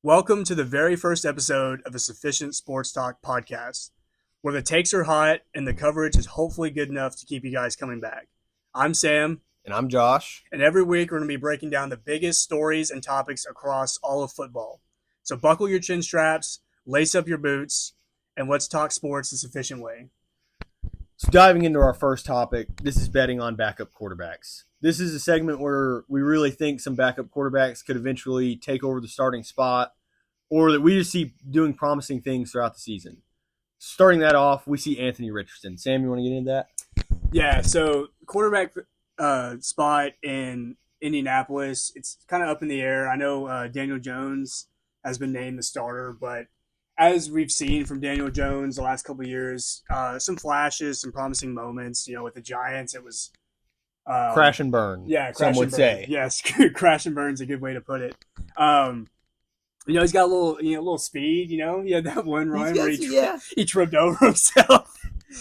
Welcome to the very first episode of a Sufficient Sports Talk podcast, where the takes are hot and the coverage is hopefully good enough to keep you guys coming back. I'm Sam. And I'm Josh. And every week we're going to be breaking down the biggest stories and topics across all of football. So buckle your chin straps, lace up your boots, and let's talk sports the sufficient way. So diving into our first topic, this is betting on backup quarterbacks. This is a segment where we really think some backup quarterbacks could eventually take over the starting spot, or that we just see doing promising things throughout the season. Starting that off, we see Anthony Richardson. Sam, you want to get into that? Yeah, so quarterback spot in Indianapolis, it's kind of up in the air. I know Daniel Jones has been named the starter, but as we've seen from Daniel Jones the last couple of years, some flashes, some promising moments. You know, with the Giants, it was crash and burn. Yeah, some would say. Yes, crash and burn's a good way to put it. He's got a little speed. You know, he had that one run where he tripped over himself.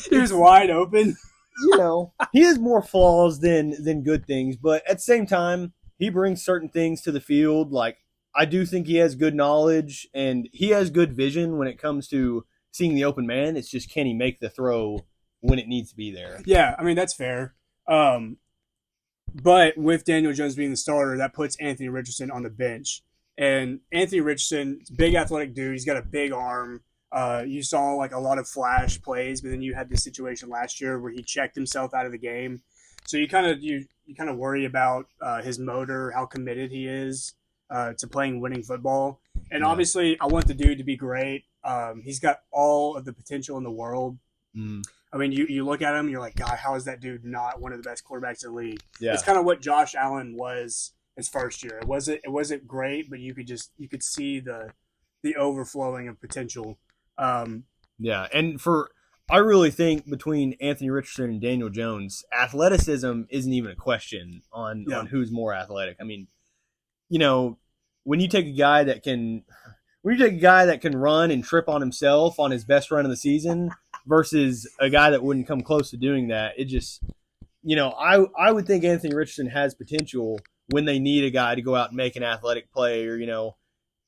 He was wide open. You know, he has more flaws than good things, but at the same time, he brings certain things to the field. Like, I do think he has good knowledge and he has good vision when it comes to seeing the open man. It's just, can he make the throw when it needs to be there? Yeah, I mean, that's fair. But with Daniel Jones being the starter, that puts Anthony Richardson on the bench. And Anthony Richardson, big athletic dude. He's got a big arm. You saw like a lot of flash plays, but then you had this situation last year where he checked himself out of the game. So you kind of worry about his motor, how committed he is to playing winning football. And obviously, I want the dude to be great. He's got all of the potential in the world. I mean, you look at him, you're like, God, how is that dude not one of the best quarterbacks in the league? Yeah. It's kind of what Josh Allen was his first year. It wasn't great, but you could see the overflowing of potential. Yeah, and I really think between Anthony Richardson and Daniel Jones, athleticism isn't even a question on who's more athletic. I mean, you know, when you take a guy that can run and trip on himself on his best run of the season versus a guy that wouldn't come close to doing that, it just, you know, I would think Anthony Richardson has potential when they need a guy to go out and make an athletic play, or, you know,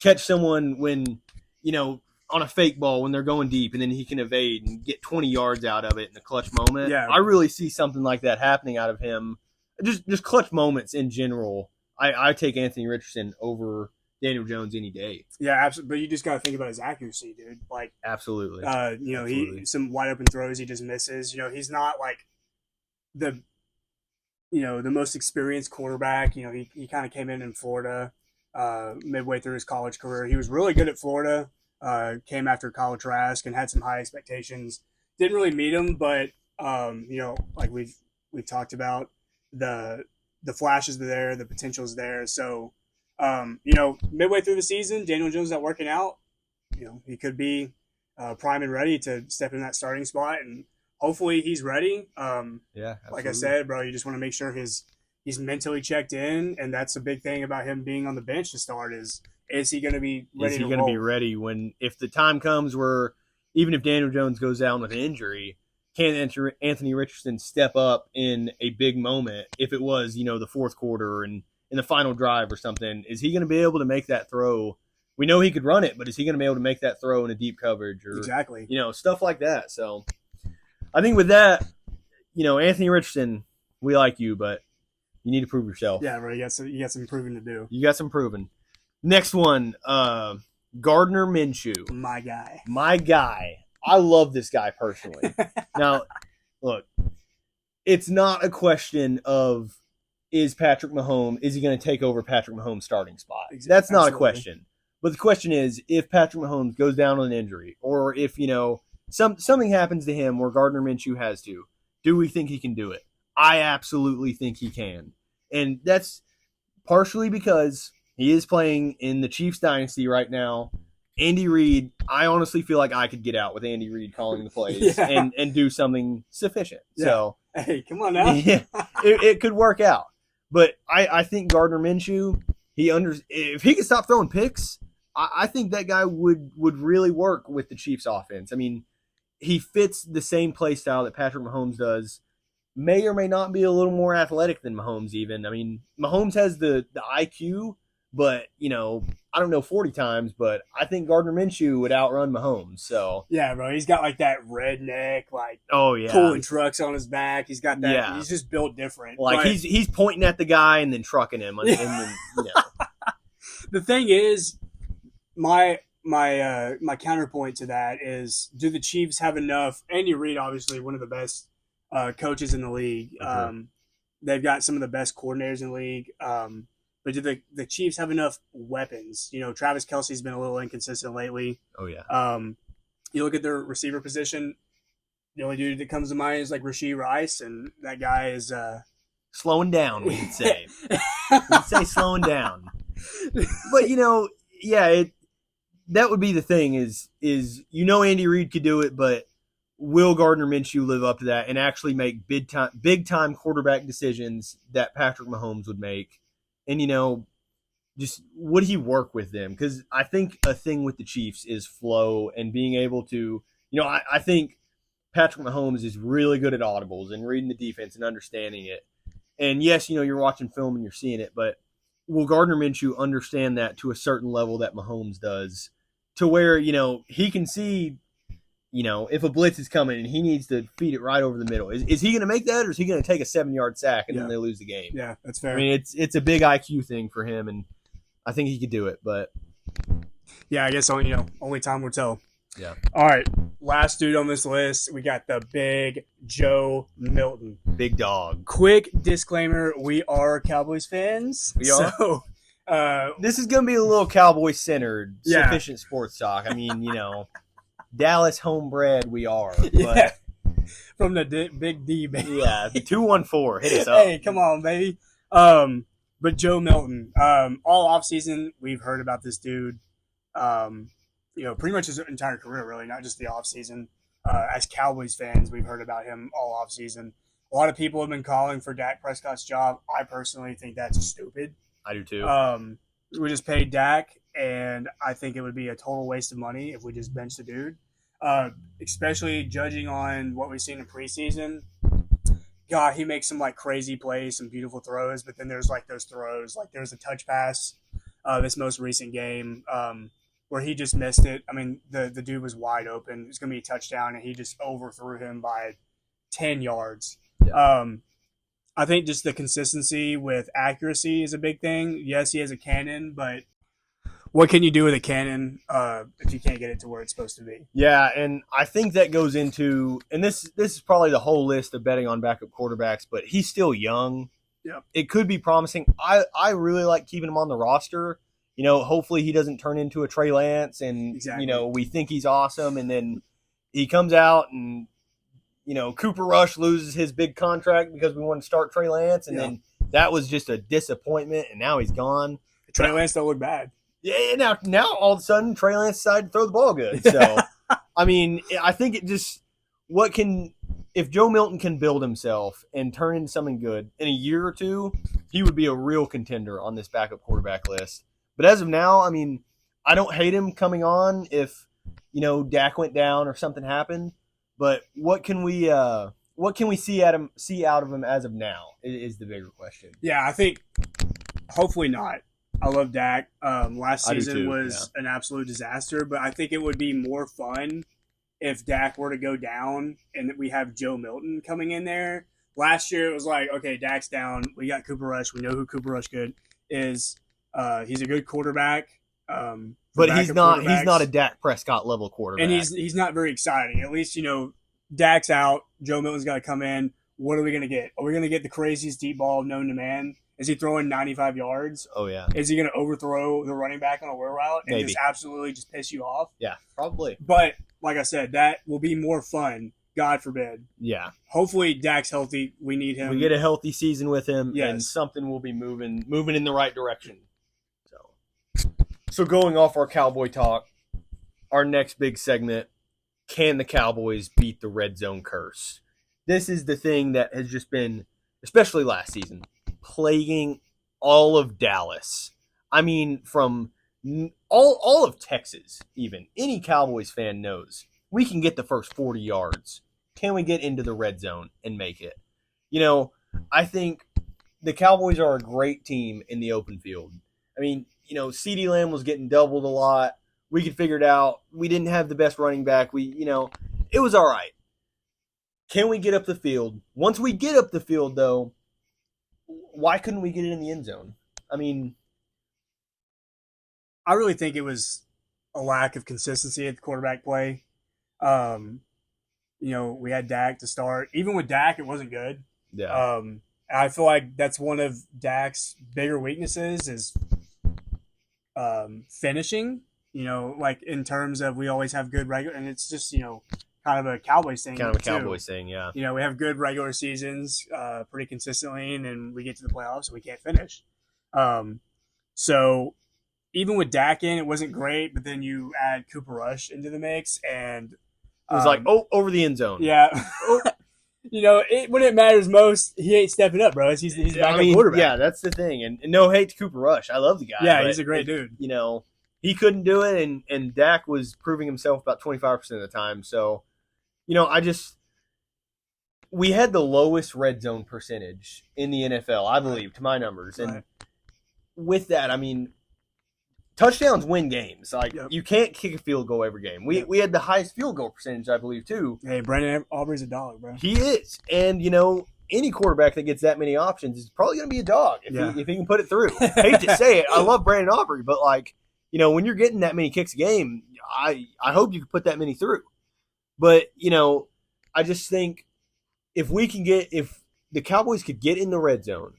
catch someone when, you know, on a fake ball when they're going deep, and then he can evade and get 20 yards out of it in a clutch moment. Yeah. I really see something like that happening out of him. Just clutch moments in general. I take Anthony Richardson over Daniel Jones any day. Yeah, absolutely. But you just got to think about his accuracy, dude. Like, absolutely. He some wide open throws he just misses. You know, he's not like the most experienced quarterback. You know, he kind of came in Florida midway through his college career. He was really good at Florida. Came after Kyle Trask and had some high expectations. Didn't really meet him, but like we've talked about, the flashes are there, the potential is there. So, midway through the season, Daniel Jones not working out. You know, he could be prime and ready to step in that starting spot, and hopefully he's ready. Like I said, bro, you just want to make sure he's mentally checked in, and that's a big thing about him being on the bench to start is he going to be ready? Is he going to be ready if the time comes where, even if Daniel Jones goes down with an injury, can Anthony Richardson step up in a big moment if it was, you know, the fourth quarter and in the final drive or something? Is he going to be able to make that throw? We know he could run it, but is he going to be able to make that throw in a deep coverage or exactly, you know, stuff like that? So I think with that, you know, Anthony Richardson, we like you, but you need to prove yourself. Yeah, bro. You got some proving to do. You got some proving. Next one, Gardner Minshew. My guy. I love this guy personally. Now, look, it's not a question of is he going to take over Patrick Mahomes' starting spot? Exactly. That's not a question. But the question is, if Patrick Mahomes goes down on an injury, or if, you know, something happens to him where Gardner Minshew has to, do we think he can do it? I absolutely think he can. And that's partially because he is playing in the Chiefs dynasty right now. Andy Reid, I honestly feel like I could get out with Andy Reid calling the plays and do something sufficient. Yeah. So, hey, come on now. Yeah, it could work out. But I think Gardner Minshew, if he could stop throwing picks, I think that guy would really work with the Chiefs offense. I mean, he fits the same play style that Patrick Mahomes does. May or may not be a little more athletic than Mahomes even. I mean, Mahomes has the IQ, But, I don't know 40 times, but I think Gardner Minshew would outrun Mahomes. So yeah, bro, he's got like that redneck, like oh yeah, pulling trucks on his back. He's got that. Yeah. He's just built different. Like but he's pointing at the guy and then trucking him, and then the thing is, my counterpoint to that is: do the Chiefs have enough? Andy Reid, obviously one of the best coaches in the league. They've got some of the best coordinators in the league. But do the Chiefs have enough weapons? Travis Kelce's been a little inconsistent lately. Oh yeah. You look at their receiver position. The only dude that comes to mind is like Rashee Rice, and that guy is slowing down. We'd say slowing down. But yeah, that would be the thing is Andy Reid could do it, but will Gardner Minshew live up to that and actually make big time quarterback decisions that Patrick Mahomes would make? And, just would he work with them? Because I think a thing with the Chiefs is flow and being able to, I think Patrick Mahomes is really good at audibles and reading the defense and understanding it. And yes, you're watching film and you're seeing it, but will Gardner Minshew understand that to a certain level that Mahomes does, to where, he can see, if a blitz is coming and he needs to feed it right over the middle. Is he going to make that, or is he going to take a 7-yard sack and then they lose the game? Yeah, that's fair. I mean, it's a big IQ thing for him, and I think he could do it. But yeah, I guess only time will tell. Yeah. All right, last dude on this list, we got the big Joe Milton. Big dog. Quick disclaimer: we are Cowboys fans. We are. So, this is going to be a little Cowboy-centered, sufficient sports talk. I mean, Dallas homebred we are. But, yeah. From the big D, baby. Yeah, the 214. Hit us up. Hey, come on, baby. But Joe Milton, all offseason, we've heard about this dude. Pretty much his entire career, really, not just the offseason. As Cowboys fans, we've heard about him all offseason. A lot of people have been calling for Dak Prescott's job. I personally think that's stupid. I do too. We just paid Dak, and I think it would be a total waste of money if we just bench the dude. Especially judging on what we've seen in preseason. God, he makes some like crazy plays, some beautiful throws, but then there's like those throws, like there's a touch pass this most recent game where he just missed it. I mean, the dude was wide open. It was going to be a touchdown, and he just overthrew him by 10 yards. Yeah. I think just the consistency with accuracy is a big thing. Yes, he has a cannon, but what can you do with a cannon if you can't get it to where it's supposed to be? Yeah, and I think that goes into – and this is probably the whole list of betting on backup quarterbacks, but he's still young. Yeah. It could be promising. I really like keeping him on the roster. Hopefully he doesn't turn into a Trey Lance and, exactly. We think he's awesome, and then he comes out and, Cooper Rush loses his big contract because we want to start Trey Lance, and then that was just a disappointment, and now he's gone. Trey Lance don't look bad. Yeah, now all of a sudden Trey Lance decided to throw the ball good. So, I mean, I think it just if Joe Milton can build himself and turn into something good in a year or two, he would be a real contender on this backup quarterback list. But as of now, I mean, I don't hate him coming on if Dak went down or something happened. But what can we see out of him as of now is the bigger question. Yeah, I think hopefully not. I love Dak. Last season was an absolute disaster, but I think it would be more fun if Dak were to go down and that we have Joe Milton coming in there. Last year it was like, okay, Dak's down. We got Cooper Rush. We know who Cooper Rush is. He's a good quarterback. But he's not a Dak Prescott level quarterback. And he's not very exciting. At least, Dak's out. Joe Milton's got to come in. What are we going to get? Are we going to get the craziest deep ball known to man? Is he throwing 95 yards? Oh, yeah. Is he going to overthrow the running back on a wheel route and Maybe. just absolutely just piss you off? Yeah, probably. But, like I said, that will be more fun. God forbid. Yeah. Hopefully Dak's healthy. We need him. We get a healthy season with him, yes. And something will be moving in the right direction. So going off our Cowboy talk, our next big segment, can the Cowboys beat the red zone curse? This is the thing that has just been, especially last season, plaguing all of Dallas. I mean, from all of Texas, even. Any Cowboys fan knows we can get the first 40 yards. Can we get into the red zone and make it? I think the Cowboys are a great team in the open field. I mean, CeeDee Lamb was getting doubled a lot. We could figure it out. We didn't have the best running back. It was all right. Can we get up the field? Once we get up the field, though, why couldn't we get it in the end zone? I mean, I really think it was a lack of consistency at the quarterback play. We had Dak to start. Even with Dak, it wasn't good. Yeah. I feel like that's one of Dak's bigger weaknesses is finishing. Like in terms of we always have good regular, and it's just kind of a Cowboys thing. Kind of a Cowboys thing, yeah. We have good regular seasons pretty consistently, and then we get to the playoffs and we can't finish. So even with Dak in, it wasn't great, but then you add Cooper Rush into the mix, and it was over the end zone. Yeah. When it matters most, he ain't stepping up, bro. He's a backup quarterback. Yeah, that's the thing. And no hate to Cooper Rush. I love the guy. Yeah, he's a great dude. He couldn't do it, and Dak was proving himself about 25% of the time. So, we had the lowest red zone percentage in the NFL, I believe, to my numbers. And with that, touchdowns win games. You can't kick a field goal every game. We had the highest field goal percentage, I believe, too. Hey, Brandon Aubrey's a dog, bro. He is. And, any quarterback that gets that many options is probably going to be a dog if he can put it through. Hate to say it. I love Brandon Aubrey, but, when you're getting that many kicks a game, I hope you can put that many through. But, I just think if the Cowboys could get in the red zone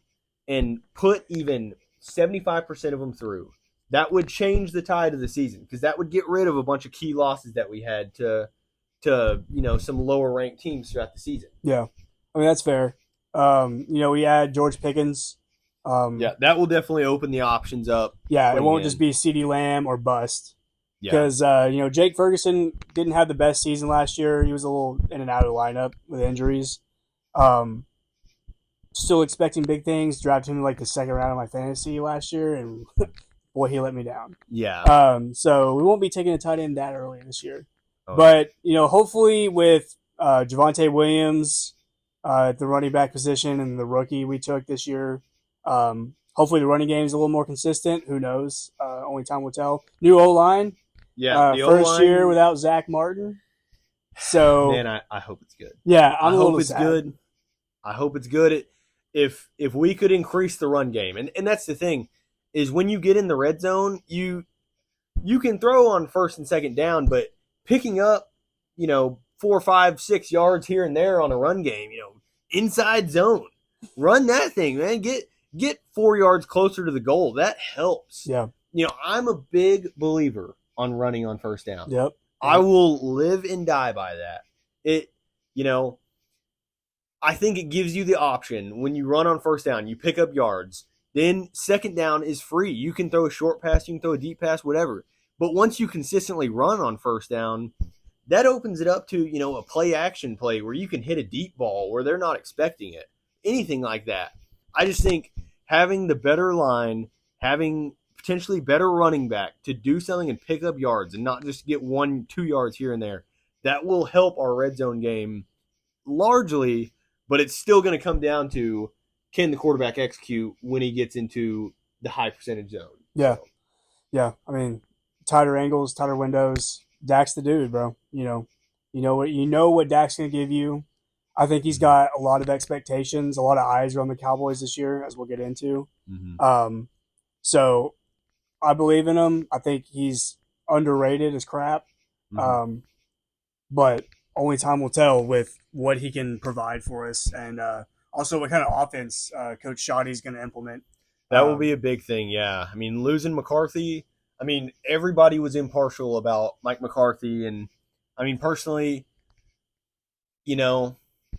and put even 75% of them through, that would change the tide of the season because that would get rid of a bunch of key losses that we had to some lower ranked teams throughout the season. Yeah, that's fair. We had George Pickens. That will definitely open the options up. Yeah, it won't just be CeeDee Lamb or bust. Because Jake Ferguson didn't have the best season last year. He was a little in and out of the lineup with injuries. Still expecting big things. Drafted him in the second round of my fantasy last year, and boy, he let me down. Yeah. So we won't be taking a tight end that early this year. Oh. But hopefully with Javonte Williams at the running back position and the rookie we took this year, hopefully the running game is a little more consistent. Who knows? Only time will tell. New O-line. Yeah, the first O-line, year without Zach Martin. So man, I hope it's good. Yeah, I hope it's good. I hope it's good. If we could increase the run game, and that's the thing, is when you get in the red zone, you can throw on first and second down, but picking up 4, 5, 6 yards here and there on a run game, inside zone, run that thing, man. Get 4 yards closer to the goal. That helps. Yeah. I'm a big believer on running on first down. Yep. I will live and die by that. I think it gives you the option when you run on first down, you pick up yards. Then second down is free. You can throw a short pass, you can throw a deep pass, whatever. But once you consistently run on first down, that opens it up to, a play action play where you can hit a deep ball where they're not expecting it. Anything like that. I just think having the better line, having potentially better running back to do something and pick up yards and not just get 1-2 yards here and there, that will help our red zone game largely, but it's still going to come down to can the quarterback execute when he gets into the high percentage zone. Yeah. So. Yeah. Tighter angles, tighter windows. Dak's the dude, bro. You know what Dak's going to give you. I think he's got a lot of expectations, a lot of eyes around the Cowboys this year, as we'll get into. Mm-hmm. So I believe in him. I think he's underrated as crap. Mm-hmm. But only time will tell with what he can provide for us and also what kind of offense Coach Shoddy's going to implement. That will be a big thing, yeah. Losing McCarthy, everybody was impartial about Mike McCarthy. And, personally,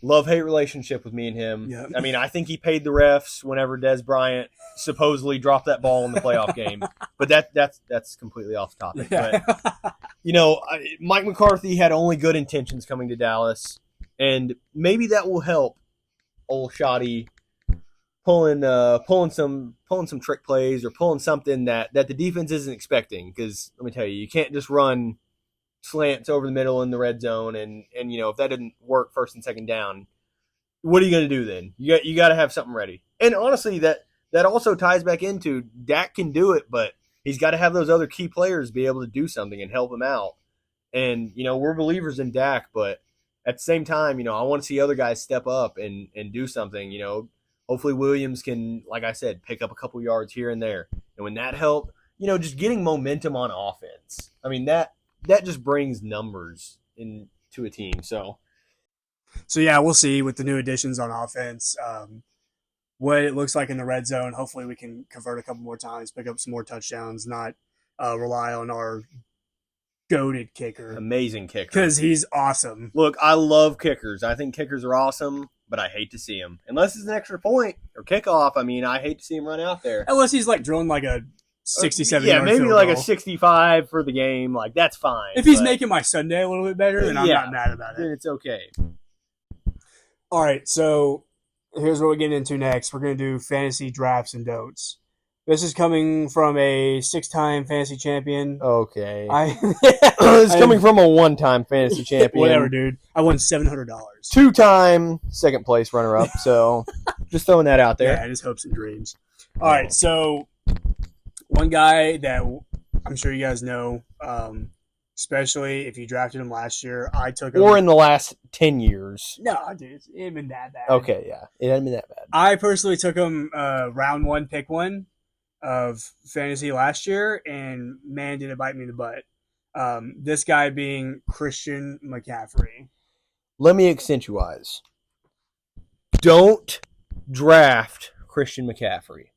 love-hate relationship with me and him. Yep. I think he paid the refs whenever Des Bryant supposedly dropped that ball in the playoff game. But that's completely off topic. Yeah. But, Mike McCarthy had only good intentions coming to Dallas. And maybe that will help old Shoddy pulling some trick plays or pulling something that the defense isn't expecting. Because let me tell you can't just run slants over the middle in the red zone, and if that didn't work first and second down, what are you going to do then? You got to have something ready. And honestly, that also ties back into Dak can do it, but he's got to have those other key players be able to do something and help him out. And, we're believers in Dak, but at the same time, I want to see other guys step up and do something. Hopefully Williams can, like I said, pick up a couple yards here and there. And when that helped, just getting momentum on offense. I mean, that just brings numbers into a team. So yeah, we'll see with the new additions on offense what it looks like in the red zone. Hopefully we can convert a couple more times, pick up some more touchdowns, not rely on our goated kicker. Amazing kicker. Because he's awesome. Look, I love kickers. I think kickers are awesome, but I hate to see them. Unless it's an extra point or kickoff, I hate to see him run out there. Unless he's like drilling like a 67 yeah, yard maybe field like goal. a 65 for the game. Like, that's fine. If he's making my Sunday a little bit better, then I'm not mad about it. Then it's okay. All right, so here's what we're getting into next. We're going to do fantasy drafts and don'ts. This is coming from a 6-time fantasy champion. Okay. It's coming from a 1-time fantasy champion. Whatever, dude. I won $700. 2-time second place runner-up, so just throwing that out there. Yeah, his hopes and dreams. All right, so one guy that I'm sure you guys know, especially if you drafted him last year, I took him. Or in the last 10 years. No, dude, it ain't been that bad. Okay, yeah. It hadn't been that bad. I personally took him round 1, pick 1 of fantasy last year, and man, did it bite me in the butt. This guy being Christian McCaffrey. Let me accentuate. Don't draft Christian McCaffrey.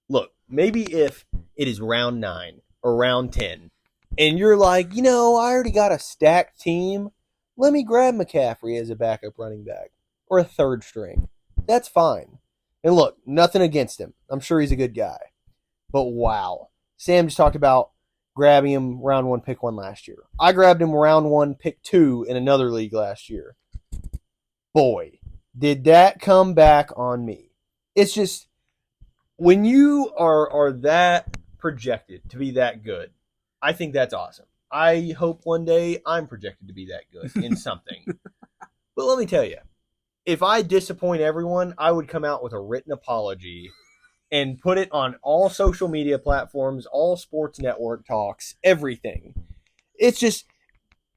Look, maybe if it is round 9 or round 10, and you're like, I already got a stacked team, let me grab McCaffrey as a backup running back or a third string. That's fine. And look, nothing against him. I'm sure he's a good guy. But wow. Sam just talked about grabbing him round 1, pick 1 last year. I grabbed him round 1, pick 2 in another league last year. Boy, did that come back on me. It's just, when you are that projected to be that good, I think that's awesome. I hope one day I'm projected to be that good in something. But let me tell you, if I disappoint everyone, I would come out with a written apology and put it on all social media platforms, all sports network talks, everything. It's just,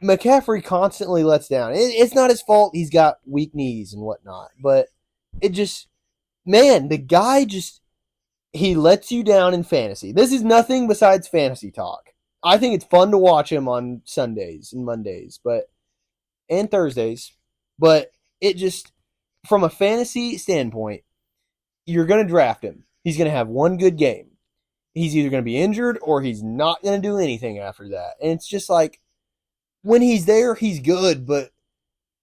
McCaffrey constantly lets down. It's not his fault. He's got weak knees and whatnot. But it just, man, the guy just, he lets you down in fantasy. This is nothing besides fantasy talk. I think it's fun to watch him on Sundays and Mondays, and Thursdays. But it just, from a fantasy standpoint, you're going to draft him. He's going to have one good game. He's either going to be injured or he's not going to do anything after that. And it's just like, when he's there, he's good. But,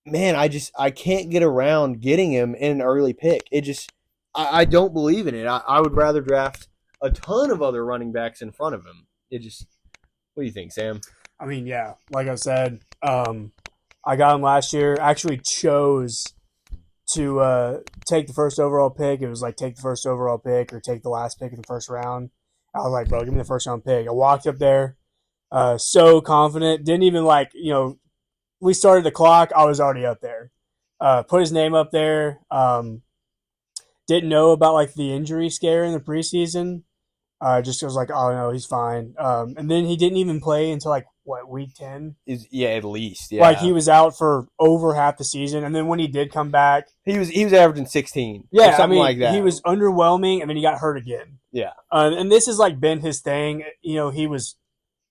man, I can't get around getting him in an early pick. It just, I don't believe in it. I would rather draft a ton of other running backs in front of him. It just, what do you think, Sam? I mean, yeah, like I said, I got him last year. Actually chose to take the first overall pick. It was like, take the first overall pick or take the last pick in the first round. I was like, bro, give me the first round pick. I walked up there, so confident. Didn't even we started the clock. I was already up there. Put his name up there. Didn't know about the injury scare in the preseason. Just was like, oh no, he's fine. And then he didn't even play until week 10? Yeah, at least. Yeah. He was out for over half the season, and then when he did come back, he was averaging 16. Yeah, or something like that. He was underwhelming, and then he got hurt again. Yeah. And this has been his thing. He was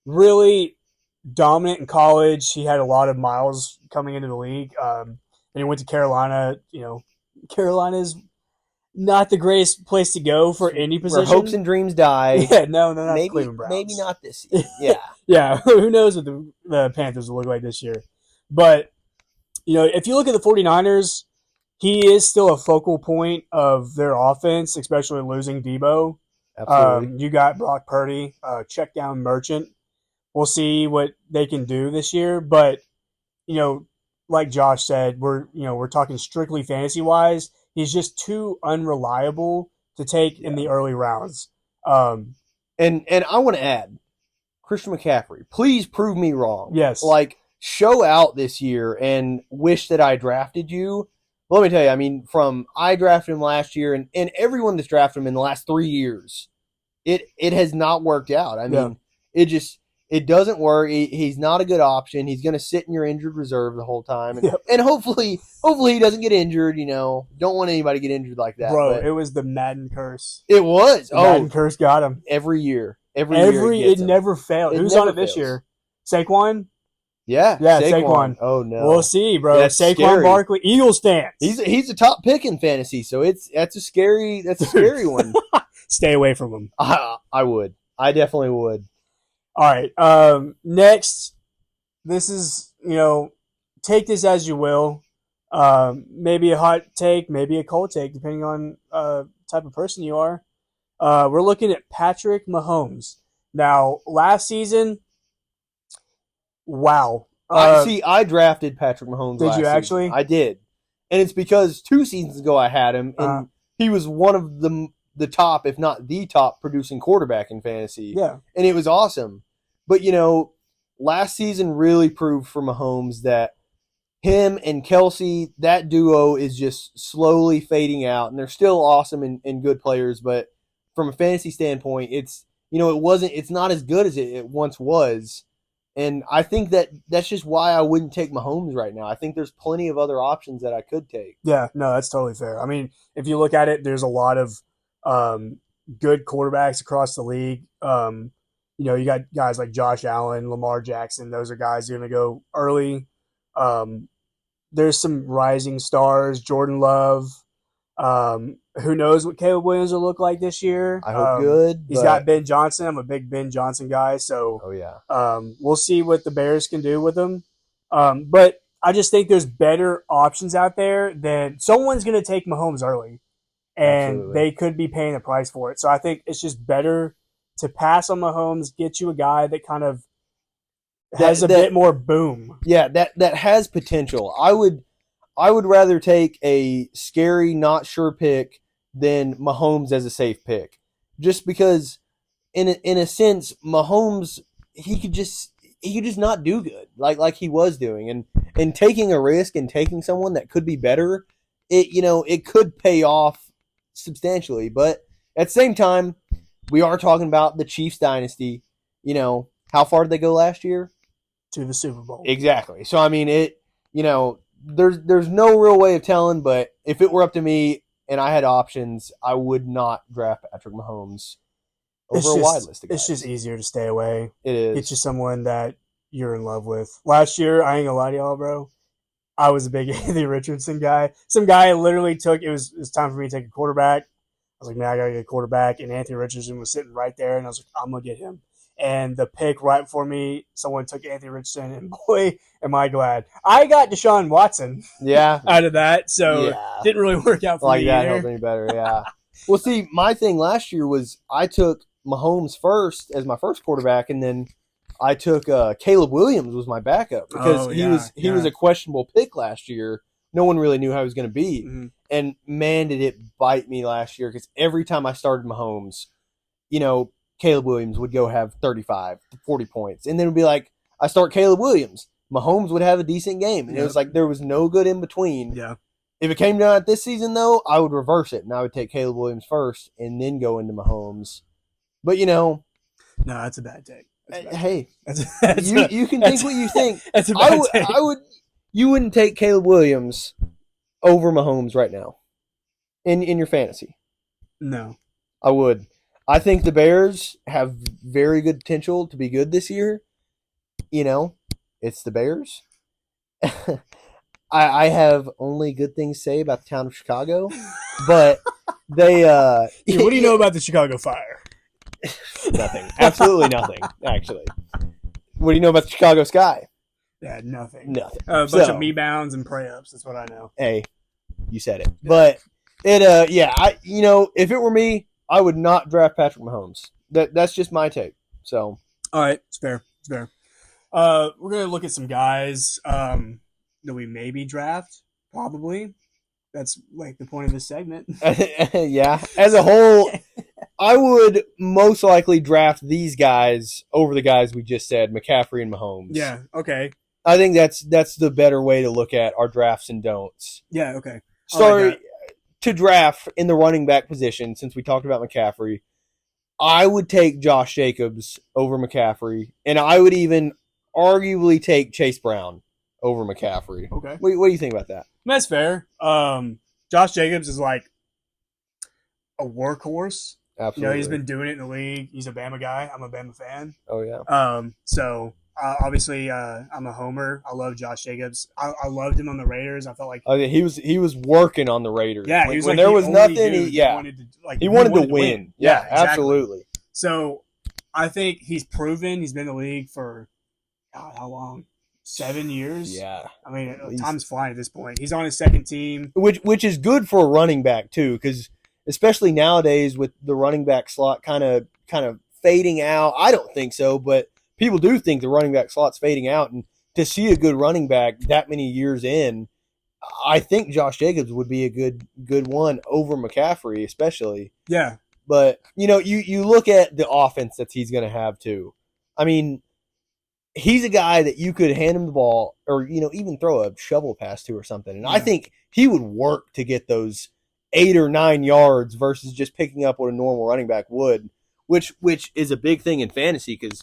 really dominant in college. He had a lot of miles coming into the league. And he went to Carolina. Carolina's not the greatest place to go for any position. Where hopes and dreams die. Yeah, no, not the Cleveland Browns. Maybe not this year. Yeah. Yeah, who knows what the Panthers will look like this year. But, if you look at the 49ers, he is still a focal point of their offense, especially losing Debo. Absolutely. You got Brock Purdy, check down merchant. We'll see what they can do this year. But, like Josh said, we're talking strictly fantasy-wise. He's just too unreliable to take in the early rounds. And I want to add, Christian McCaffrey, please prove me wrong. Yes. Show out this year and wish that I drafted you. But let me tell you, I drafted him last year, and everyone that's drafted him in the last 3 years it has not worked out. I mean, it doesn't work. He's not a good option. He's going to sit in your injured reserve the whole time, and hopefully he doesn't get injured. Don't want anybody to get injured like that. Bro, it was the Madden curse. It was. Madden curse got him every year. It never failed. Who's on it this year? Saquon. Yeah, Saquon. Oh no, we'll see, bro. That's Saquon scary. Barkley, Eagles stance. He's a top pick in fantasy, so that's a scary one. Stay away from him. I definitely would. All right. Next, this is take this as you will. Maybe a hot take, maybe a cold take, depending on type of person you are. We're looking at Patrick Mahomes. Now, last season. Wow. I drafted Patrick Mahomes last season. Did you actually? I did. And it's because 2 seasons ago I had him, and he was one of the top, if not the top, producing quarterback in fantasy. Yeah. And it was awesome. But, last season really proved for Mahomes that him and Kelsey, that duo is just slowly fading out. And they're still awesome and good players, but from a fantasy standpoint, it's not as good as it once was. And I think that's just why I wouldn't take Mahomes right now. I think there's plenty of other options that I could take. Yeah, no, that's totally fair. I mean, if you look at it, there's a lot of good quarterbacks across the league. You got guys like Josh Allen, Lamar Jackson. Those are guys who are going to go early. There's some rising stars, Jordan Love. Who knows what Caleb Williams will look like this year? I hope good. He's got Ben Johnson. I'm a big Ben Johnson guy, so we'll see what the Bears can do with him. But I just think there's better options out there than someone's going to take Mahomes early, and they could be paying the price for it. So I think it's just better to pass on Mahomes, get you a guy that kind of has a bit more boom. Yeah, that has potential. I would rather take a scary, not sure pick than Mahomes as a safe pick. Just because, in a sense, Mahomes he could just not do good like he was doing, and taking a risk and taking someone that could be better, it could pay off substantially. But at the same time, we are talking about the Chiefs dynasty. How far did they go last year? To the Super Bowl. Exactly. So I mean there's no real way of telling, but if it were up to me and I had options, I would not draft Patrick Mahomes over a wide list of guys. It's just easier to stay away. It is. Get you someone that you're in love with. Last year, I ain't gonna lie to y'all, bro. I was a big Anthony Richardson guy. Some guy literally it was time for me to take a quarterback. I was like, man, I gotta get a quarterback, and Anthony Richardson was sitting right there, and I was like, I'm gonna get him. And the pick right before me, someone took Anthony Richardson, and boy, am I glad. I got Deshaun Watson out of that, so it didn't really work out for me that either. Helped me better, yeah. Well, see, my thing last year was I took Mahomes first as my first quarterback, and then I took Caleb Williams was my backup because he was a questionable pick last year. No one really knew how he was going to be. Mm-hmm. And, man, did it bite me last year because every time I started Mahomes, Caleb Williams would go have 35 to 40 points. And then it would be like, I start Caleb Williams. Mahomes would have a decent game. And it was like there was no good in between. Yeah. If it came down at this season, though, I would reverse it. And I would take Caleb Williams first and then go into Mahomes. But, no, that's a bad take. Hey, you can think what you think. That's a bad take. You wouldn't take Caleb Williams over Mahomes right now in your fantasy. No. I would. I think the Bears have very good potential to be good this year. It's the Bears. I have only good things to say about the town of Chicago, but they. What do you know about the Chicago Fire? Nothing. Absolutely nothing, actually. What do you know about the Chicago Sky? Yeah, nothing. Nothing. A bunch of me bounds and pray ups. That's what I know. Hey, you said it. But it. If it were me, I would not draft Patrick Mahomes. That's just my take. So. All right, it's fair. We're gonna look at some guys that we maybe draft. Probably. That's like the point of this segment. Yeah. As a whole, I would most likely draft these guys over the guys we just said, McCaffrey and Mahomes. Yeah. Okay. I think that's the better way to look at our drafts and don'ts. Yeah. Okay. Sorry, to draft in the running back position, since we talked about McCaffrey, I would take Josh Jacobs over McCaffrey, and I would even arguably take Chase Brown over McCaffrey. Okay. What do you think about that? That's fair. Josh Jacobs is like a workhorse. Absolutely. You know, he's been doing it in the league. He's a Bama guy. I'm a Bama fan. Oh, yeah. So obviously, I'm a homer. I love Josh Jacobs. I loved him on the Raiders. I felt like he was working on the Raiders. Yeah, he was when like there was nothing. He wanted to win. Yeah, exactly. Absolutely. So I think he's proven. He's been in the league for God, how long? 7 years. Yeah. I mean, time's flying at this point. He's on his second team, which is good for a running back too, because especially nowadays with the running back slot kind of fading out. I don't think so, but people do think the running back slot's fading out, and to see a good running back that many years in, I think Josh Jacobs would be a good one over McCaffrey, especially. Yeah. But you look at the offense that he's going to have too. I mean, he's a guy that you could hand him the ball or even throw a shovel pass to or something, and I think he would work to get those 8 or 9 yards versus just picking up what a normal running back would, which is a big thing in fantasy because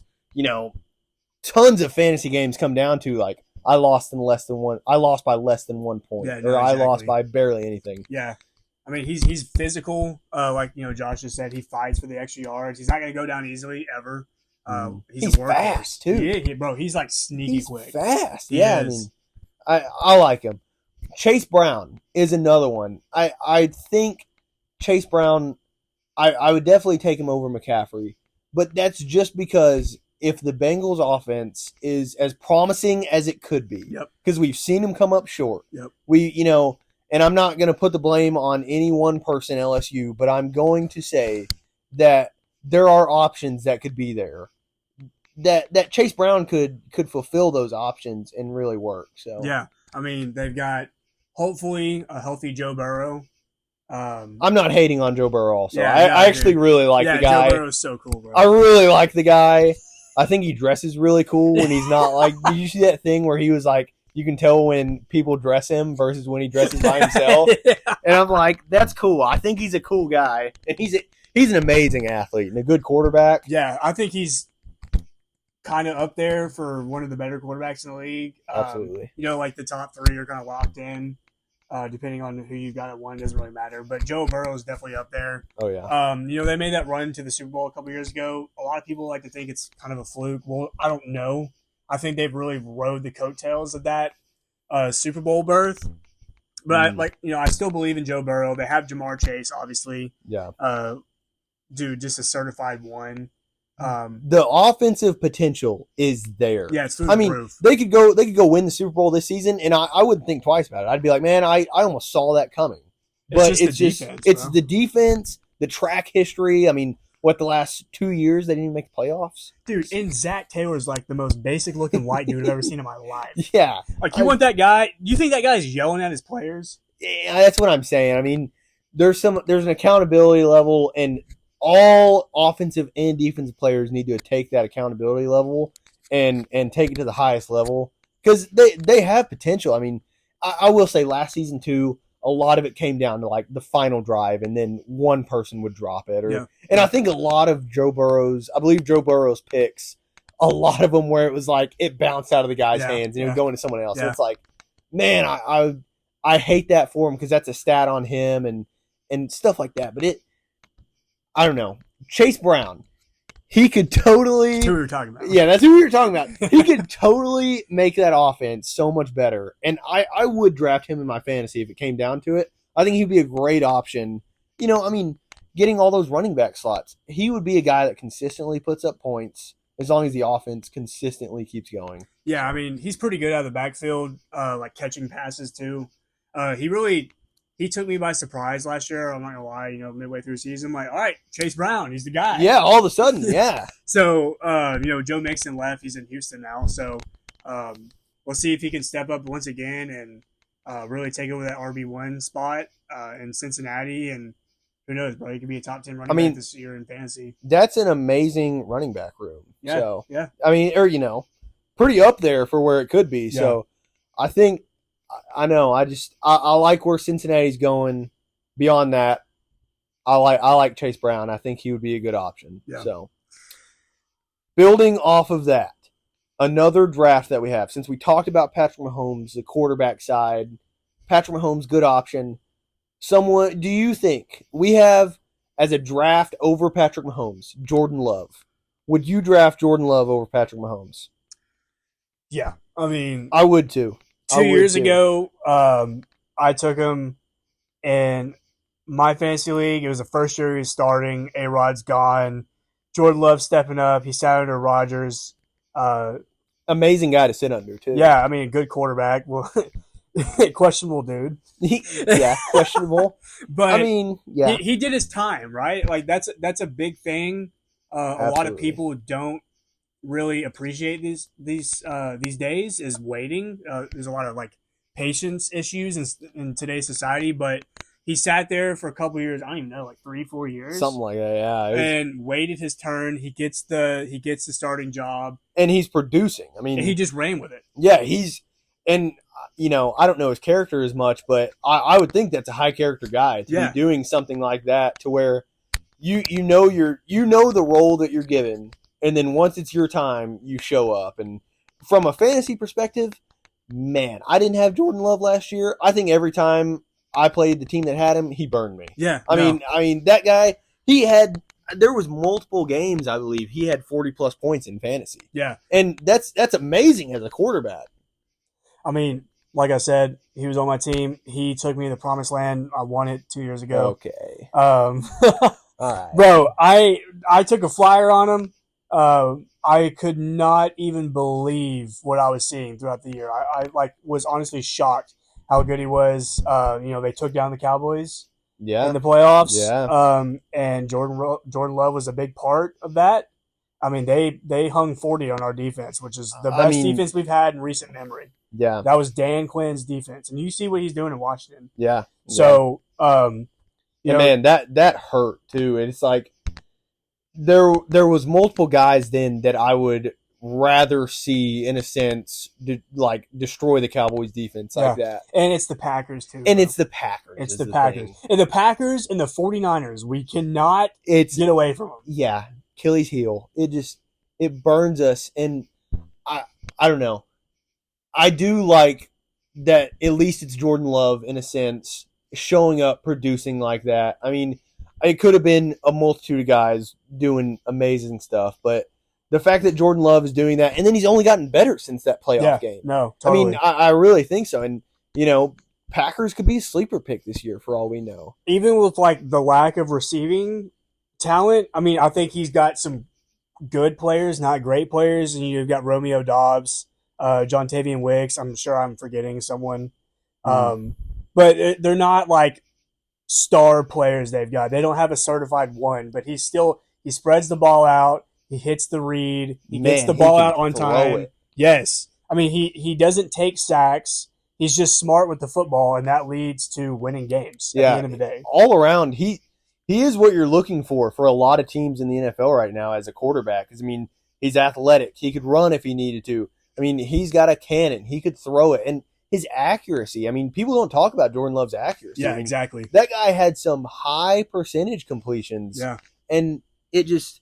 tons of fantasy games come down to like I lost by less than 1 point, I lost by barely anything. Yeah, I mean he's physical, like Josh just said, he fights for the extra yards. He's not going to go down easily ever. He's a fast too. Yeah, bro, he's like sneaky quick. Fast, yeah. I like him. Chase Brown is another one. I think Chase Brown, I would definitely take him over McCaffrey, but that's just because if the Bengals offense is as promising as it could be, because we've seen him come up short. And I'm not going to put the blame on any one person, LSU, but I'm going to say that there are options that could be there. That Chase Brown could fulfill those options and really work. So yeah, I mean they've got hopefully a healthy Joe Burrow. I'm not hating on Joe Burrow. Also, I actually really like the guy. Joe Burrow is so cool, bro. I really like the guy. I think he dresses really cool when he's not like. Did you see that thing where he was like, you can tell when people dress him versus when he dresses by himself? Yeah. And I'm like, that's cool. I think he's a cool guy, and he's an amazing athlete and a good quarterback. Yeah, I think he's kind of up there for one of the better quarterbacks in the league. Absolutely. Like the top 3 are kind of locked in. Depending on who you got at one, doesn't really matter. But Joe Burrow is definitely up there. Oh, yeah. They made that run to the Super Bowl a couple years ago. A lot of people like to think it's kind of a fluke. Well, I don't know. I think they've really rode the coattails of that Super Bowl berth. But I still believe in Joe Burrow. They have Jamar Chase, obviously. Yeah. Dude, just a certified one. The offensive potential is there. Yeah, it's through the roof. They could go win the Super Bowl this season, and I wouldn't think twice about it. I'd be like, man, I almost saw that coming. But it's the defense, the track history. I mean, the last 2 years they didn't even make the playoffs? Dude, and Zach Taylor's like the most basic looking white dude I've ever seen in my life. Yeah. Like want that guy? You think that guy's yelling at his players? Yeah, that's what I'm saying. I mean, there's an accountability level, and all offensive and defensive players need to take that accountability level and take it to the highest level because they have potential. I mean, I will say last season too, a lot of it came down to like the final drive and then one person would drop it. And I think a lot of Joe Burrow's picks, a lot of them where it was like it bounced out of the guy's hands and it would go into someone else. So it's like, man, I hate that for him because that's a stat on him and stuff like that. But I don't know. Chase Brown, he could totally. That's who we were talking about. Yeah, that's who we were talking about. He could totally make that offense so much better. And I would draft him in my fantasy if it came down to it. I think he'd be a great option. Getting all those running back slots, he would be a guy that consistently puts up points as long as the offense consistently keeps going. Yeah, I mean, he's pretty good out of the backfield, like catching passes too. He took me by surprise last year. I'm not going to lie. Midway through the season, I'm like, all right, Chase Brown, he's the guy. Yeah, all of a sudden, yeah. So, Joe Mixon left. He's in Houston now. So, we'll see if he can step up once again and really take over that RB1 spot in Cincinnati. And who knows, bro? He could be a top 10 running back this year in fantasy. That's an amazing running back room. Yeah, so, yeah. I mean, pretty up there for where it could be. Yeah. So, I think – I know. I like where Cincinnati's going. Beyond that, I like Chase Brown. I think he would be a good option. Yeah. So, building off of that, another draft that we have, since we talked about Patrick Mahomes, the quarterback side, Patrick Mahomes, good option. Someone, do you think we have as a draft over Patrick Mahomes, Jordan Love? Would you draft Jordan Love over Patrick Mahomes? Yeah. I mean, I would too. 2 years ago, I took him in my fantasy league. It was the first year he was starting. A-Rod's gone. Jordan Love stepping up. He sat under Rodgers. Amazing guy to sit under, too. Yeah, I mean, a good quarterback. Well, questionable dude. Yeah, questionable. But I mean, yeah. He did his time, right? Like, that's a big thing. A lot of people don't really appreciate these days is waiting. There's a lot of like patience issues in today's society, but he sat there for a couple of years. I don't even know, like 3-4 years, something like that. Yeah, and waited his turn. He gets the starting job, and he's producing. I mean, and he just ran with it. Yeah, I don't know his character as much, but I would think that's a high character guy to be doing something like that, to where you know the role that you're given. And then once it's your time, you show up. And from a fantasy perspective, man, I didn't have Jordan Love last year. I think every time I played the team that had him, he burned me. Yeah. I mean that guy, there was multiple games, I believe, he had 40-plus points in fantasy. Yeah. And that's amazing as a quarterback. I mean, like I said, he was on my team. He took me to the promised land. I won it 2 years ago. Okay. All right. Bro, I took a flyer on him. I could not even believe what I was seeing throughout the year. I was honestly shocked how good he was. They took down the Cowboys in the playoffs. Yeah. And Jordan Love was a big part of that. I mean, they hung 40 on our defense, which is the best defense we've had in recent memory. Yeah. That was Dan Quinn's defense. And you see what he's doing in Washington. Yeah. So, man, that hurt too. And it's like, there was multiple guys then that I would rather see, in a sense, destroy the Cowboys defense like that. And it's the Packers too. And it's the Packers. It's the Packers. And the Packers and the 49ers, we cannot get away from them. Yeah. Achilles heel. It burns us. And I don't know. I do like that at least it's Jordan Love, in a sense, showing up, producing like that. I mean, it could have been a multitude of guys doing amazing stuff, but the fact that Jordan Love is doing that, and then he's only gotten better since that playoff game. No, totally. I mean, I really think so. And, Packers could be a sleeper pick this year for all we know. Even with, the lack of receiving talent, I mean, I think he's got some good players, not great players. And you've got Romeo Doubs, Jontavian Wicks. I'm sure I'm forgetting someone. But they're not, star players they've got. They don't have a certified one, but he spreads the ball out. He hits the read. He gets the ball out on time. Yes. I mean, he doesn't take sacks. He's just smart with the football, and that leads to winning games at the end of the day. All around, he is what you're looking for a lot of teams in the NFL right now as a quarterback. I mean, he's athletic. He could run if he needed to. I mean, he's got a cannon. He could throw it. And his accuracy. I mean, people don't talk about Jordan Love's accuracy. Yeah, exactly. That guy had some high percentage completions. Yeah. And it just,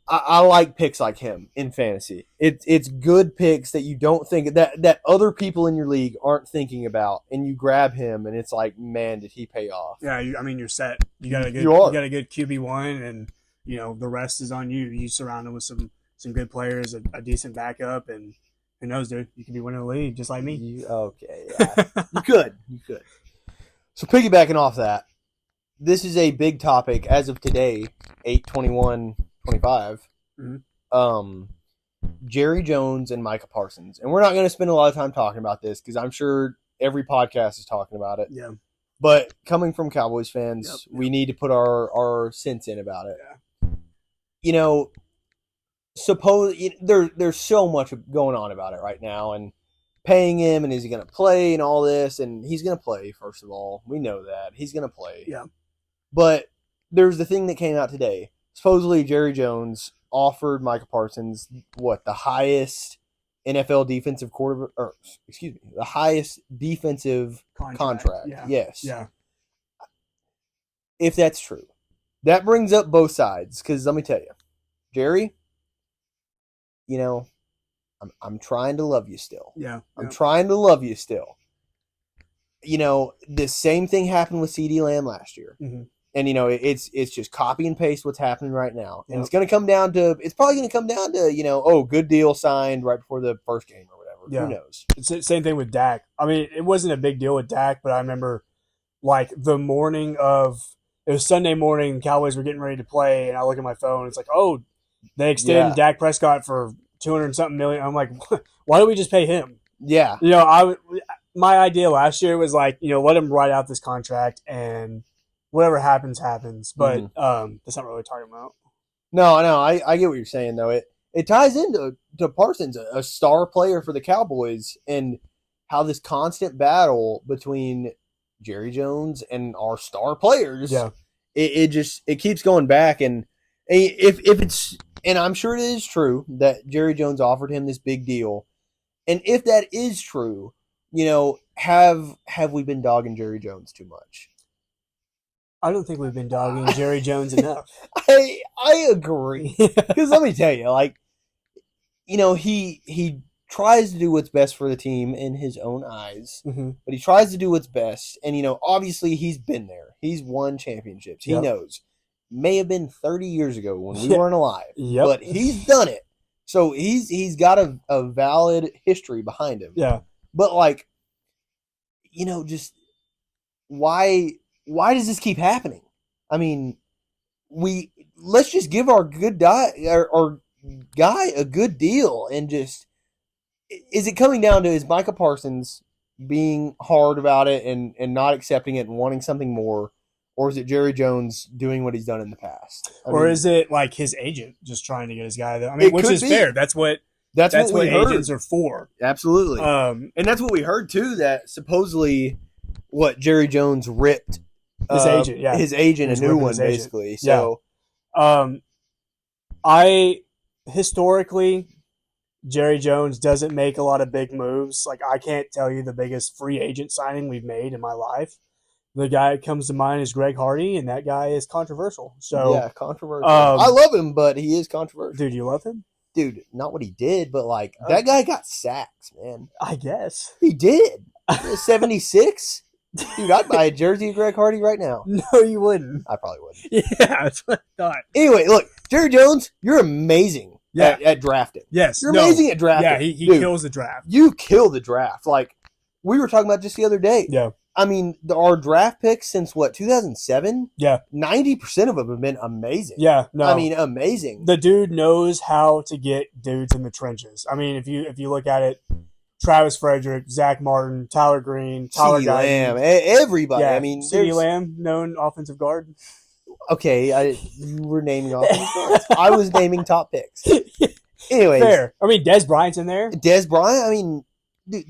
I like picks like him in fantasy. It's good picks that you don't think that other people in your league aren't thinking about, and you grab him, and it's like, man, did he pay off? Yeah, you're set. You got a good QB1, and the rest is on you. You surround him with some good players, a decent backup, and who knows, dude? You could be winning the league just like me. Okay, yeah. You could. So piggybacking off that, this is a big topic as of today, 8/21/25. Mm-hmm. Jerry Jones and Micah Parsons, and we're not going to spend a lot of time talking about this because I'm sure every podcast is talking about it. Yeah. But coming from Cowboys fans, we need to put our sense in about it. Yeah. There's so much going on about it right now, and paying him, and is he going to play, and all this, and he's going to play. First of all, we know that he's going to play. Yeah. But there's the thing that came out today. Supposedly, Jerry Jones offered Micah Parsons the highest NFL defensive the highest defensive contract. Yeah. Yes. Yeah. if that's true, that brings up both sides. Because let me tell you, Jerry, I'm trying to love you still. Yeah. I'm trying to love you still. The same thing happened with CD Lamb last year. Mm-hmm. And, it's just copy and paste what's happening right now. And it's probably going to come down to, good deal signed right before the first game or whatever. Yeah. Who knows? It's the same thing with Dak. I mean, it wasn't a big deal with Dak, but I remember the morning it was Sunday morning, Cowboys were getting ready to play, and I look at my phone, it's like, oh, they extended Dak Prescott for 200 something million. I'm like, why don't we just pay him? Yeah. My idea last year was let him ride out this contract and whatever happens, happens. But that's not really what we're talking about. No, I get what you're saying, though. It ties into Parsons, a star player for the Cowboys, and how this constant battle between Jerry Jones and our star players, it keeps going back. And if it's, and I'm sure it is true that Jerry Jones offered him this big deal, and if that is true, have we been dogging Jerry Jones too much? I don't think we've been dogging Jerry Jones enough. I agree. Because let me tell you, he tries to do what's best for the team in his own eyes, but he tries to do what's best. And, obviously he's been there. He's won championships. He knows. May have been 30 years ago when we weren't alive, but he's done it. So he's got a valid history behind him. Yeah. But just why does this keep happening? I mean, let's just give our good guy a good deal, and just, is it coming down to, is Micah Parsons being hard about it and not accepting it and wanting something more, or is it Jerry Jones doing what he's done in the past? Is it his agent just trying to get his guy? I mean, which is fair. That's what agents are for. Absolutely. And that's what we heard too. That supposedly, Jerry Jones ripped his agent. Yeah, his agent, a new one, basically. So, historically, Jerry Jones doesn't make a lot of big moves. I can't tell you the biggest free agent signing we've made in my life. The guy that comes to mind is Greg Hardy, and that guy is controversial. So yeah, controversial. I love him, but he is controversial. Dude, you love him? Dude, not what he did, but that guy got sacks, man. I guess he did. 76. Dude, I'd buy a jersey of Greg Hardy right now. No, you wouldn't. I probably wouldn't. Yeah, that's what I thought. Anyway, look, Jerry Jones, you're amazing at drafting. Yes. You're amazing at drafting. Yeah, he kills the draft. You kill the draft. We were talking about just the other day. Yeah. I mean, our draft picks since 2007? Yeah. 90% of them have been amazing. Yeah, no. I mean, amazing. The dude knows how to get dudes in the trenches. I mean, if you look at it, Travis Frederick, Zach Martin, Tyler Green, Tyler Lamb, everybody. Yeah, I mean, CeeDee Lamb, known offensive guard. Okay, you were naming offensive guards. I was naming top picks. Anyways. Fair. I mean, Dez Bryant's in there. Dez Bryant, I mean, dude,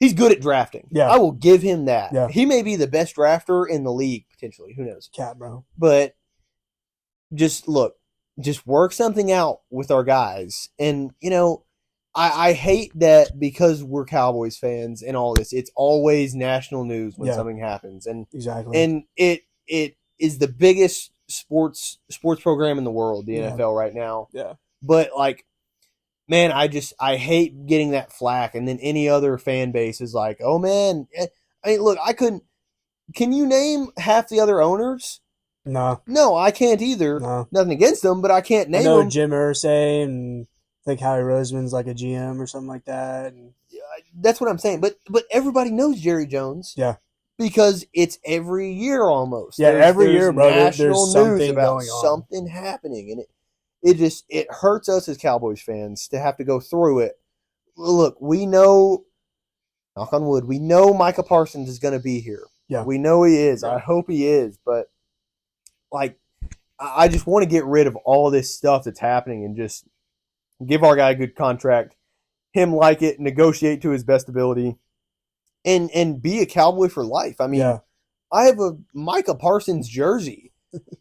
he's good at drafting. Yeah. I will give him that. Yeah. He may be the best drafter in the league, potentially. Who knows? Cat, bro. But just work something out with our guys. And, I hate that because we're Cowboys fans and all this. It's always national news when something happens. And exactly. And it is the biggest sports program in the world, the NFL right now. Yeah. But man, I hate getting that flack, and then any other fan base is like, oh man, I mean, look, can you name half the other owners? No, I can't either. No. Nothing against them, but I can't name them. Jim Irsay, and I think Howie Roseman's like a GM or something like that. And that's what I'm saying. But everybody knows Jerry Jones. Yeah. Because it's every year almost. Yeah, every year, bro. National there's something news about going on. something happening, and it hurts us as Cowboys fans to have to go through it. Look, we know, knock on wood, we know Micah Parsons is going to be here. Yeah. We know he is. Yeah. I hope he is. But, I just want to get rid of all this stuff that's happening and just give our guy a good contract, him like it, negotiate to his best ability, and be a Cowboy for life. I mean, I have a Micah Parsons jersey.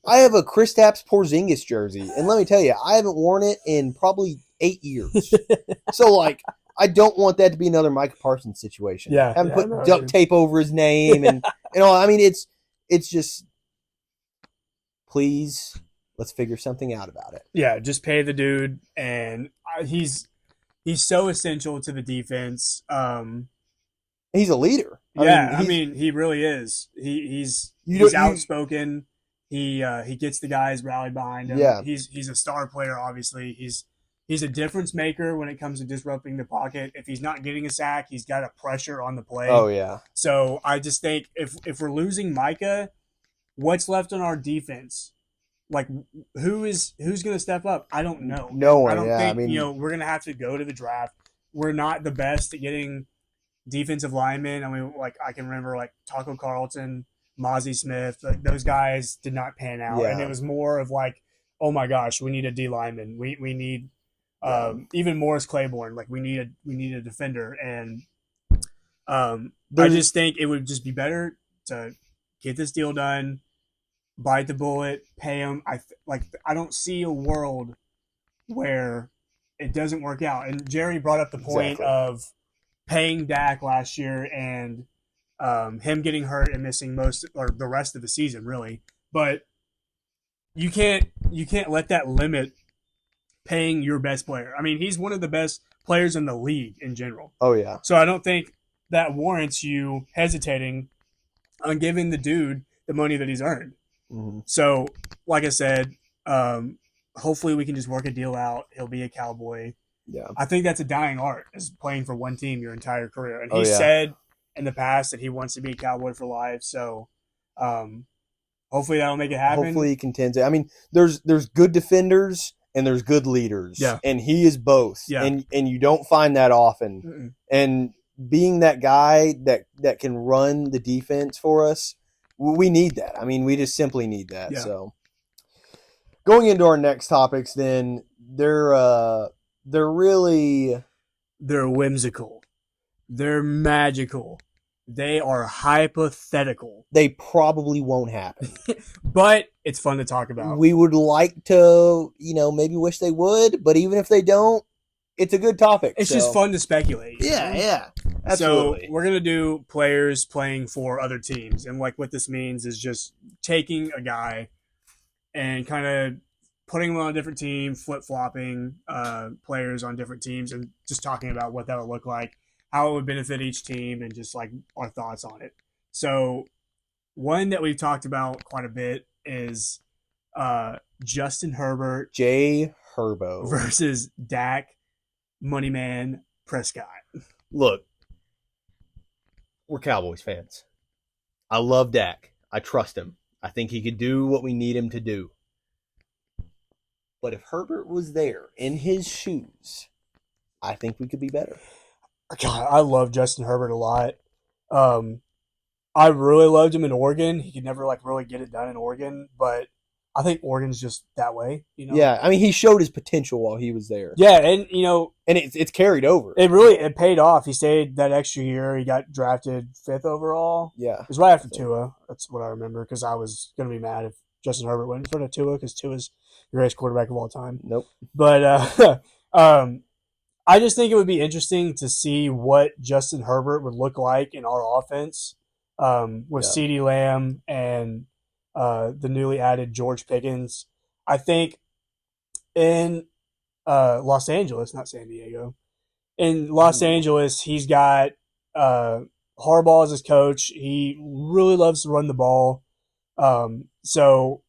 I have a Kristaps Porzingis jersey, and let me tell you, I haven't worn it in probably 8 years. So, I don't want that to be another Micah Parsons situation. Yeah, having put duct tape over his name and all. I mean, it's just please, let's figure something out about it. Yeah, just pay the dude, and he's so essential to the defense. He's a leader. I mean, he really is. He's outspoken. He gets the guys rallied behind him. Yeah. He's a star player. Obviously, he's a difference maker when it comes to disrupting the pocket. If he's not getting a sack, he's got a pressure on the play. Oh yeah. So I just think if we're losing Micah, what's left on our defense? Like who's going to step up? I don't know. No one. I don't yeah, think I mean, we're going to have to go to the draft. We're not the best at getting defensive linemen. I mean, like I can remember like Taco Carlton, Mozzie Smith, like those guys did not pan out, and it was more of like, oh my gosh, we need a D lineman. We need even Morris Claiborne. Like we need a defender, and I just think it would just be better to get this deal done, bite the bullet, pay him. I don't see a world where it doesn't work out. And Jerry brought up the point of paying Dak last year and him getting hurt and missing most or the rest of the season, really. But you can't let that limit paying your best player. I mean, he's one of the best players in the league in general. Oh yeah. So I don't think that warrants you hesitating on giving the dude the money that he's earned. Mm-hmm. So, like I said, hopefully we can just work a deal out. He'll be a Cowboy. Yeah. I think that's a dying art, is playing for one team your entire career. And he said in the past that he wants to be a Cowboy for life. So, hopefully that'll make it happen. Hopefully he contends. I mean, there's good defenders and there's good leaders. Yeah. And he is both. Yeah. And you don't find that often. Mm-mm. And being that guy that can run the defense for us, we need that. I mean, we just simply need that. Yeah. So going into our next topics, then they're whimsical. They're magical. They are hypothetical. They probably won't happen. But it's fun to talk about. We would like to, maybe wish they would, but even if they don't, it's a good topic. It's just fun to speculate. Yeah. Absolutely. So we're going to do players playing for other teams. And like what this means is just taking a guy and kind of putting him on a different team, flip-flopping players on different teams, and just talking about what that would look like, how it would benefit each team, and just like our thoughts on it. So one that we've talked about quite a bit is Justin Herbert J. Herbo versus Dak Moneyman Prescott. Look, we're Cowboys fans. I love Dak. I trust him. I think he could do what we need him to do. But if Herbert was there in his shoes, I think we could be better. God, I love Justin Herbert a lot. I really loved him in Oregon. He could never really get it done in Oregon, but I think Oregon's just that way, Yeah, I mean, he showed his potential while he was there. Yeah, and and it's carried over. It paid off. He stayed that extra year. He got drafted 5th overall. Yeah, it was right after Tua. That's what I remember, because I was gonna be mad if Justin Herbert went in front of Tua, because Tua's the greatest quarterback of all time. Nope. But I just think it would be interesting to see what Justin Herbert would look like in our offense with CeeDee Lamb and the newly added George Pickens. I think in Los Angeles, not San Diego, in Los Angeles, he's got Harbaugh as his coach. He really loves to run the ball. So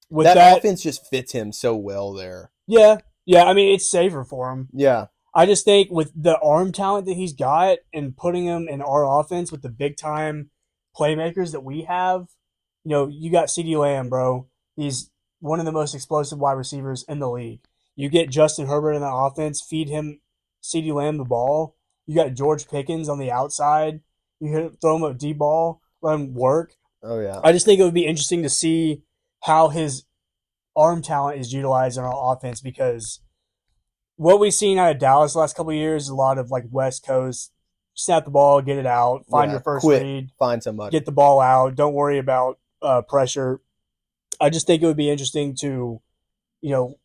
with that offense just fits him so well there. Yeah. I mean, it's safer for him. Yeah. I just think with the arm talent that he's got and putting him in our offense with the big time playmakers that we have, you got CeeDee Lamb, bro. He's one of the most explosive wide receivers in the league. You get Justin Herbert in the offense, feed him CeeDee Lamb the ball. You got George Pickens on the outside. You throw him a deep ball, let him work. Oh, yeah. I just think it would be interesting to see how his arm talent is utilized in our offense, because what we've seen out of Dallas the last couple of years is a lot of West Coast, snap the ball, get it out, find your first read, find somebody, get the ball out, don't worry about pressure. I just think it would be interesting to,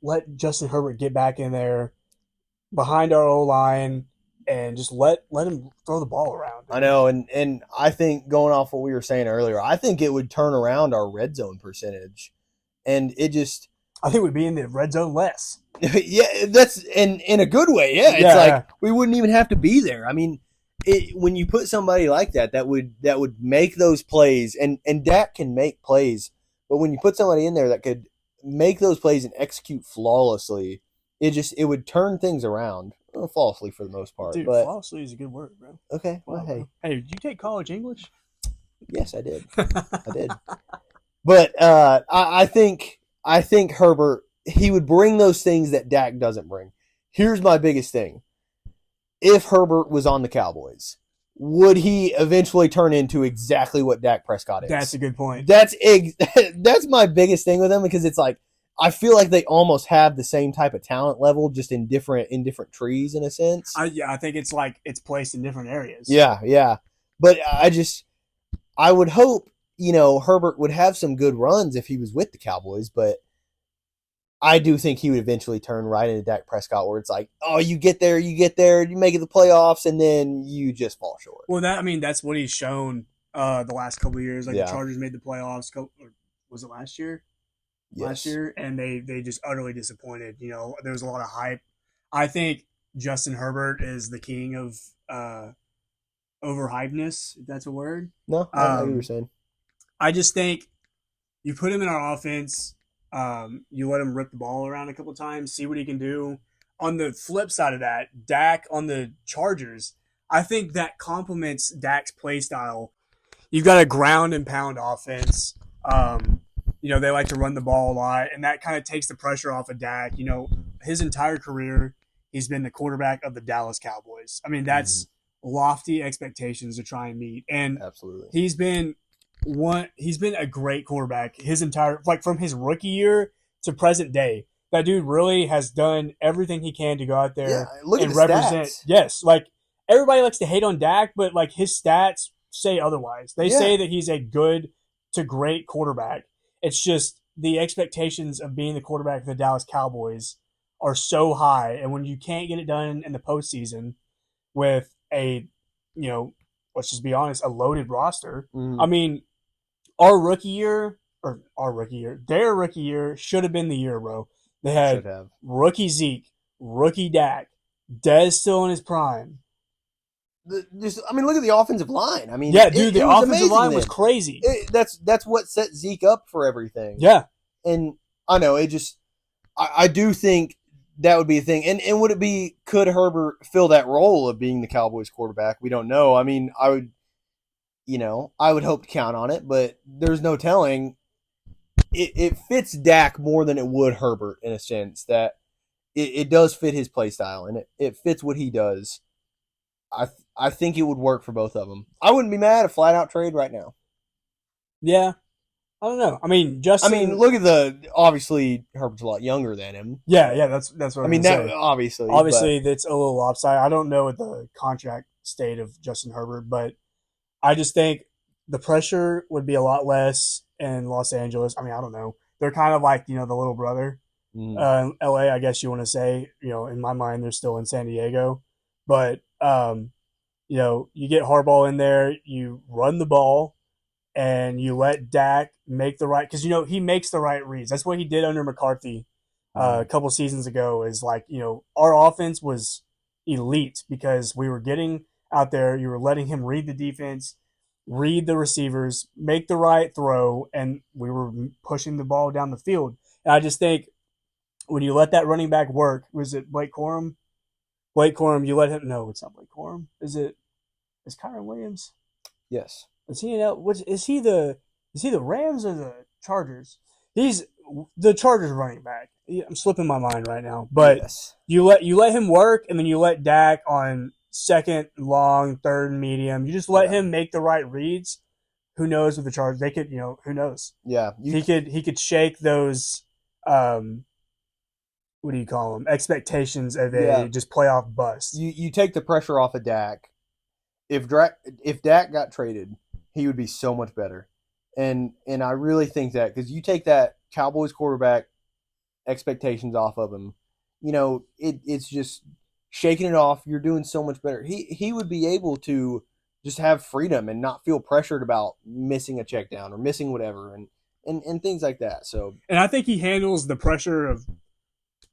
let Justin Herbert get back in there behind our O-line and just let him throw the ball around. I know, and I think going off what we were saying earlier, I think it would turn around our red zone percentage. And it just, I think we'd be in the red zone less. yeah, that's in a good way. Yeah, it's like we wouldn't even have to be there. I mean, when you put somebody like that would make those plays, and Dak can make plays, but when you put somebody in there that could make those plays and execute flawlessly, it would turn things around. Well, flawlessly for the most part. Dude, but flawlessly is a good word, bro. Okay, well, hey. Hey, did you take college English? Yes, I did. I did. But I think Herbert, he would bring those things that Dak doesn't bring. Here's my biggest thing. If Herbert was on the Cowboys, would he eventually turn into exactly what Dak Prescott is? That's a good point. That's my biggest thing with him, because it's like, I feel like they almost have the same type of talent level, just in different trees in a sense. I think it's like it's placed in different areas. Yeah. But I would hope, Herbert would have some good runs if he was with the Cowboys, but I do think he would eventually turn right into Dak Prescott, where it's like, oh, you get there, you make it the playoffs, and then you just fall short. Well, that's what he's shown the last couple of years. Like Yeah. the Chargers made the playoffs. Was it last year? Yes. Last year, and they just utterly disappointed. There was a lot of hype. I think Justin Herbert is the king of overhypeness, if that's a word. No, I know what you were saying. I just think you put him in our offense, you let him rip the ball around a couple times, see what he can do. On the flip side of that, Dak on the Chargers, I think that complements Dak's play style. You've got a ground and pound offense. They like to run the ball a lot, and that kind of takes the pressure off of Dak. His entire career, he's been the quarterback of the Dallas Cowboys. I mean, that's lofty expectations to try and meet. And absolutely, he's been a great quarterback his entire, like, from his rookie year to present day. That dude really has done everything he can to go out there and represent. Stats. Yes, like, everybody likes to hate on Dak, but like his stats say otherwise. They say that he's a good to great quarterback. It's just the expectations of being the quarterback of the Dallas Cowboys are so high, and when you can't get it done in the postseason with a, let's just be honest, a loaded roster. I mean, their rookie year should have been the year, bro. They had rookie Zeke, rookie Dak, Dez still in his prime. Look at the offensive line. I mean, the offensive line was crazy. That's what set Zeke up for everything. Yeah, and I know I do think that would be a thing. And could Herbert fill that role of being the Cowboys quarterback? We don't know. I mean, I would hope to count on it, but there's no telling. It fits Dak more than it would Herbert, in a sense that it does fit his play style, and it fits what he does. I think it would work for both of them. I wouldn't be mad at a flat out trade right now. Yeah. I don't know. I mean, look at obviously Herbert's a lot younger than him. Yeah, that's what I mean. Obviously that's a little lopsided. I don't know what the contract state of Justin Herbert, but I just think the pressure would be a lot less in Los Angeles. I mean, I don't know. They're kind of like, the little brother. LA, I guess you want to say, in my mind, they're still in San Diego. But, you get Harbaugh in there, you run the ball, and you let Dak make the right – because, he makes the right reads. That's what he did under McCarthy a couple seasons ago, is like, our offense was elite because we were getting out there. You were letting him read the defense, read the receivers, make the right throw, and we were pushing the ball down the field. And I just think when you let that running back work, was it Blake Corum? Blake Corum, you let him – no, it's not Blake Corum. Is Kyron Williams? Yes. Is he the Rams or the Chargers? He's the Chargers running back. I'm slipping my mind right now. But yes. you let him work, and then you let Dak on second long, third medium. You just let him make the right reads. Who knows with the Chargers? They could, who knows? Yeah. He could shake those what do you call them? Expectations of a just playoff bust. You take the pressure off of Dak. If Dak got traded, he would be so much better. And I really think that, because you take that Cowboys quarterback expectations off of him, it's just shaking it off. You're doing so much better. He would be able to just have freedom and not feel pressured about missing a check down or missing whatever. And and things like that. So, and I think he handles the pressure of,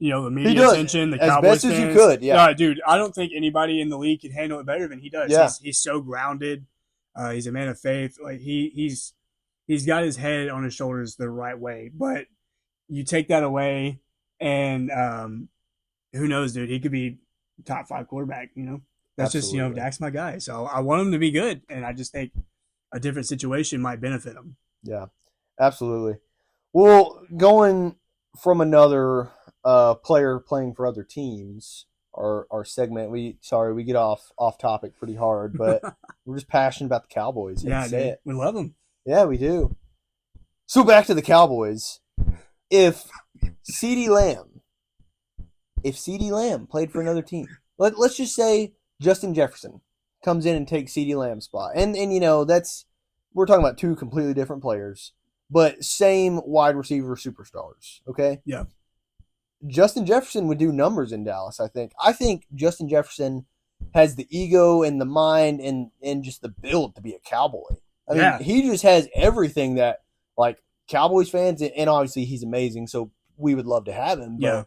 the he media does attention, the as Cowboys best as fans. you could. Yeah, Dude, I don't think anybody in the league can handle it better than he does. Yeah. He's so grounded. He's a man of faith. Like he's got his head on his shoulders the right way. But you take that away, and who knows, dude? He could be top 5 quarterback. That's Absolutely. just Dak's my guy. So I want him to be good, and I just think a different situation might benefit him. Yeah, absolutely. Well, going from another player playing for other teams, our segment. We get off topic pretty hard, but we're just passionate about the Cowboys. Yeah, dude, we love them. Yeah, we do. So back to the Cowboys. If CeeDee Lamb played for another team, let's just say Justin Jefferson comes in and takes CeeDee Lamb's spot, and we're talking about 2 completely different players, but same wide receiver superstars. Okay. Yeah. Justin Jefferson would do numbers in Dallas, I think. I think Justin Jefferson has the ego and the mind and just the build to be a Cowboy. I mean, he just has everything that, like, Cowboys fans, and obviously he's amazing, so we would love to have him. But,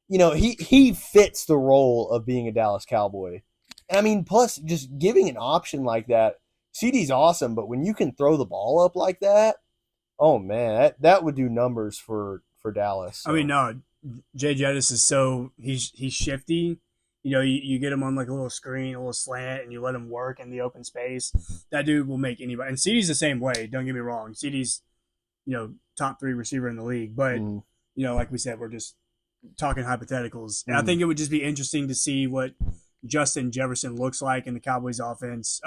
he fits the role of being a Dallas Cowboy. And, I mean, plus just giving an option like that, CeeDee's awesome, but when you can throw the ball up like that, oh, man, that would do numbers for Dallas. So. I mean, no. Jay Jettis is he's shifty. You get him on like a little screen, a little slant, and you let him work in the open space. That dude will make anybody. And CeeDee's the same way. Don't get me wrong. CeeDee's, top 3 receiver in the league. But, like we said, we're just talking hypotheticals. And I think it would just be interesting to see what Justin Jefferson looks like in the Cowboys offense.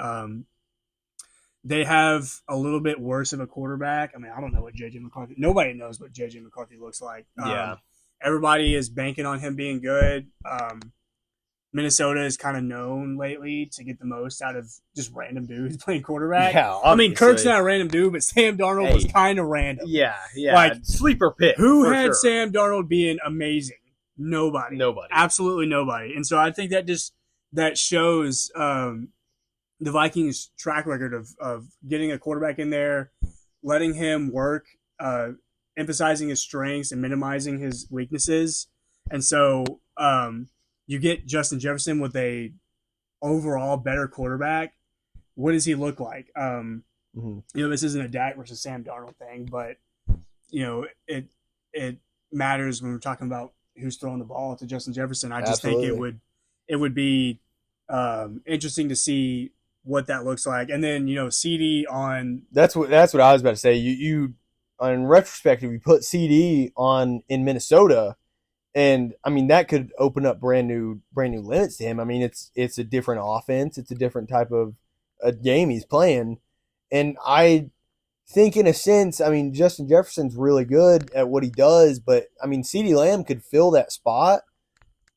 They have a little bit worse of a quarterback. I mean, I don't know what J.J. McCarthy – nobody knows what J.J. McCarthy looks like. Everybody is banking on him being good. Minnesota is kind of known lately to get the most out of just random dudes playing quarterback. Yeah, I mean, Kirk's not a random dude, but Sam Darnold was kind of random. Yeah. Like, sleeper pick. Who had Sam Darnold being amazing? Nobody. Absolutely nobody. And so I think that shows the Vikings' track record of getting a quarterback in there, letting him work, emphasizing his strengths and minimizing his weaknesses. And so you get Justin Jefferson with a overall better quarterback. What does he look like? This isn't a Dak versus Sam Darnold thing, but it matters when we're talking about who's throwing the ball to Justin Jefferson. I just think it would be interesting to see what that looks like. And then CeeDee on that's what I was about to say. You in retrospective, you put CeeDee on in Minnesota, and I mean that could open up brand new limits to him. I mean it's a different offense, it's a different type of a game he's playing, and I think in a sense, I mean Justin Jefferson's really good at what he does, but I mean CeeDee Lamb could fill that spot,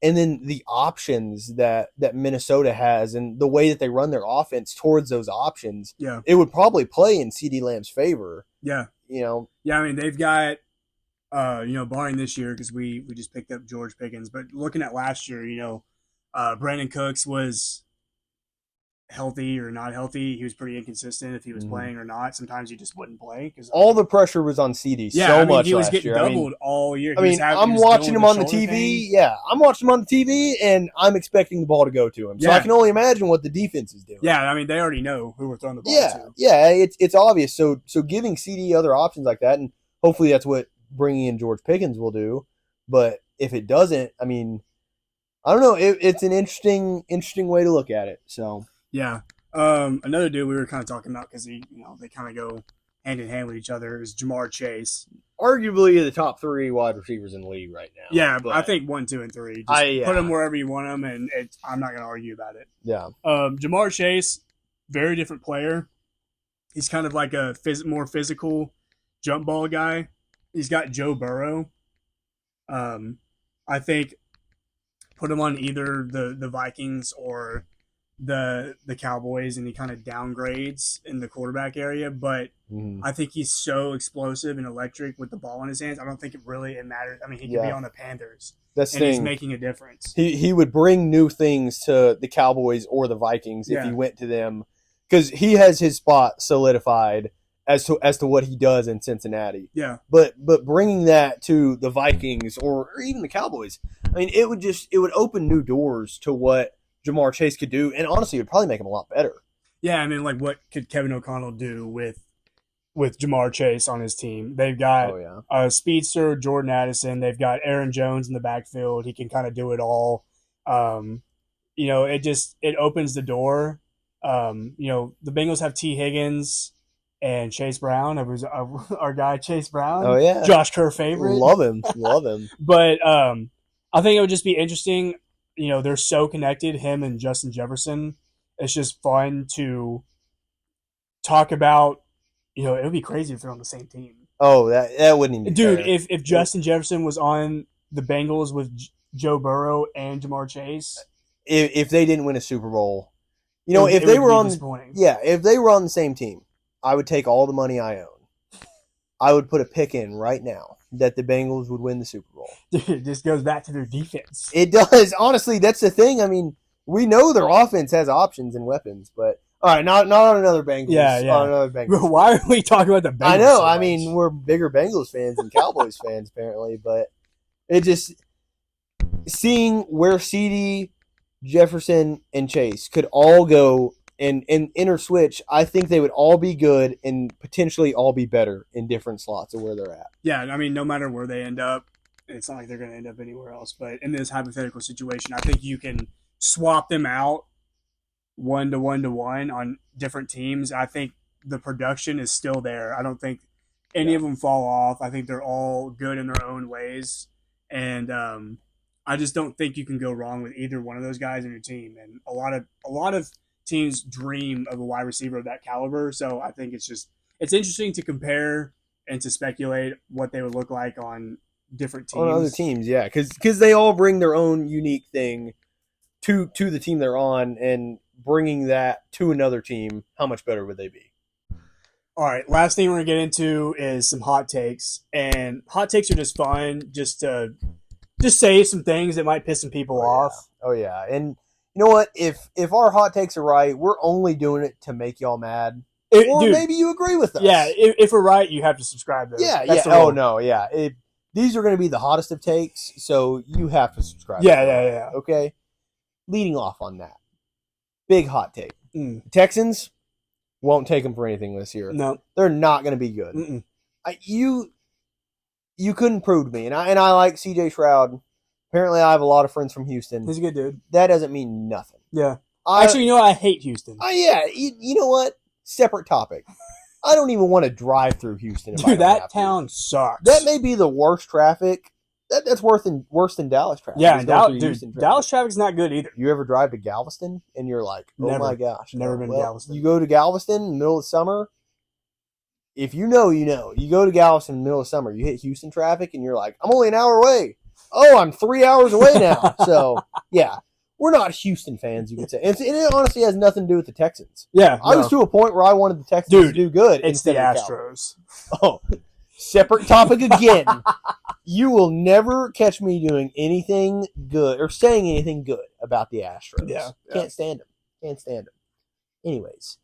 and then the options that Minnesota has and the way that they run their offense towards those options, it would probably play in CeeDee Lamb's favor. Yeah. I mean, they've got, barring this year because we just picked up George Pickens, but looking at last year, Brandon Cooks was healthy or not healthy. He was pretty inconsistent if he was playing or not. Sometimes he just wouldn't play because all the pressure was on CeeDee. Much he was last getting year. doubled all year. I'm watching him on the TV. Thing. Yeah, I'm watching him on the TV, and I'm expecting the ball to go to him. So I can only imagine what the defense is doing. Yeah, I mean they already know who we're throwing the ball to. Yeah, it's obvious. So giving CeeDee other options like that, and hopefully that's what bringing in George Pickens will do. But if it doesn't, I mean, I don't know. It's an interesting way to look at it. So yeah. Another dude we were kind of talking about because they kind of go hand in hand with each other is Jamar Chase. Arguably the top 3 wide receivers in the league right now. Yeah, but I think 1, 2, and 3. Just put them wherever you want them, and I'm not going to argue about it. Yeah. Jamar Chase, very different player. He's kind of like a more physical jump ball guy. He's got Joe Burrow. I think put him on either the Vikings or the Cowboys, and he kind of downgrades in the quarterback area, but I think he's so explosive and electric with the ball in his hands. I don't think it matters. I mean, he could be on the Panthers. He's making a difference. He would bring new things to the Cowboys or the Vikings if he went to them, because he has his spot solidified as to what he does in Cincinnati. Yeah. But bringing that to the Vikings or even the Cowboys, I mean, it would open new doors to what Jamar Chase could do, and honestly, it would probably make him a lot better. Yeah, I mean, like, what could Kevin O'Connell do with Jamar Chase on his team? They've got a speedster, Jordan Addison. They've got Aaron Jones in the backfield. He can kind of do it all. You know, it opens the door. You know, the Bengals have T. Higgins and Chase Brown. It was our guy Chase Brown. Oh yeah, Josh Kerr favorite. Love him. But I think it would just be interesting. You know, they're so connected, him and Justin Jefferson. It's just fun to talk about. You know, it would be crazy if they're on the same team. Oh, that wouldn't even be Dude, fair. if Justin Jefferson was on the Bengals with Joe Burrow and Jamar Chase, if they didn't win a Super Bowl, you know, if they were on the same team, I would take all the money I own. I would put a pick in right now that the Bengals would win the Super Bowl. Dude, it just goes back to their defense. It does. Honestly, that's the thing. I mean, we know their offense has options and weapons, but all right, not on another Bengals. Yeah. On another Bengals. Why are we talking about the Bengals? I know. So I much? mean, we're bigger Bengals fans than Cowboys fans, apparently, but it just seeing where CD, Jefferson, and Chase could all go and interswitch, I think they would all be good and potentially all be better in different slots of where they're at. Yeah, I mean, no matter where they end up, it's not like they're going to end up anywhere else. But in this hypothetical situation, I think you can swap them out 1-to-1 on different teams. I think the production is still there. I don't think any of them fall off. I think they're all good in their own ways. And I just don't think you can go wrong with either one of those guys in your team. And a lot of teams dream of a wide receiver of that caliber. So I think it's interesting to compare and to speculate what they would look like on different teams. On other teams, yeah, because they all bring their own unique thing to the team they're on, and bringing that to another team, how much better would they be? All right, last thing we're going to get into is some hot takes. And hot takes are just fun, just to say some things that might piss some people off. Oh, yeah. And you know what? If our hot takes are right, we're only doing it to make y'all mad. Or dude, maybe you agree with us. Yeah, if we're right, you have to subscribe to us. Yeah, yeah. Oh, no, yeah. These are going to be the hottest of takes, so you have to subscribe. Yeah. Okay? Leading off on that. Big hot take. Texans won't take them for anything this year. No. They're not going to be good. You couldn't prove to me, and I like C.J. Stroud. Apparently, I have a lot of friends from Houston. He's a good dude. That doesn't mean nothing. Yeah. Actually, you know what? I hate Houston. Yeah. You know what? Separate topic. I don't even want to drive through Houston. Dude, that town sucks. That may be the worst traffic. That's worse than Dallas traffic. Yeah, Dallas traffic's not good either. You ever drive to Galveston and you're like, oh my gosh. Never been to Galveston. You go to Galveston in the middle of summer. If you know, you know. You go to Galveston in the middle of summer, you hit Houston traffic and you're like, I'm only an hour away. Oh, I'm 3 hours away now. So, yeah. We're not Houston fans, you could say. And it honestly has nothing to do with the Texans. Yeah. I was to a point where I wanted the Texans to do good. It's the Astros. Oh, separate topic again. You will never catch me doing anything good or saying anything good about the Astros. Yeah. Can't stand them. Anyways,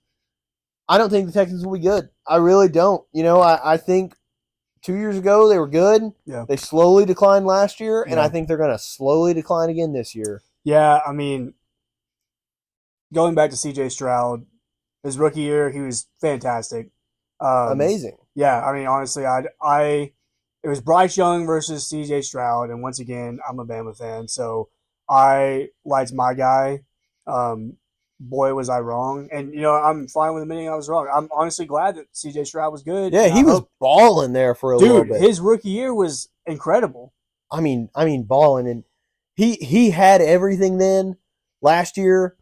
I don't think the Texans will be good. I really don't. You know, I think 2 years ago they were good. Yeah. They slowly declined last year, and I think they're going to slowly decline again this year. Yeah, I mean, going back to C.J. Stroud, his rookie year, he was fantastic. Amazing. Yeah, I mean, honestly, it was Bryce Young versus C.J. Stroud, and once again, I'm a Bama fan, so I liked my guy. Boy, was I wrong. And, you know, I'm fine with admitting I was wrong. I'm honestly glad that C.J. Stroud was good. Yeah, he was balling there for a little bit. Dude, his rookie year was incredible. I mean, balling, and he had everything then. Last year,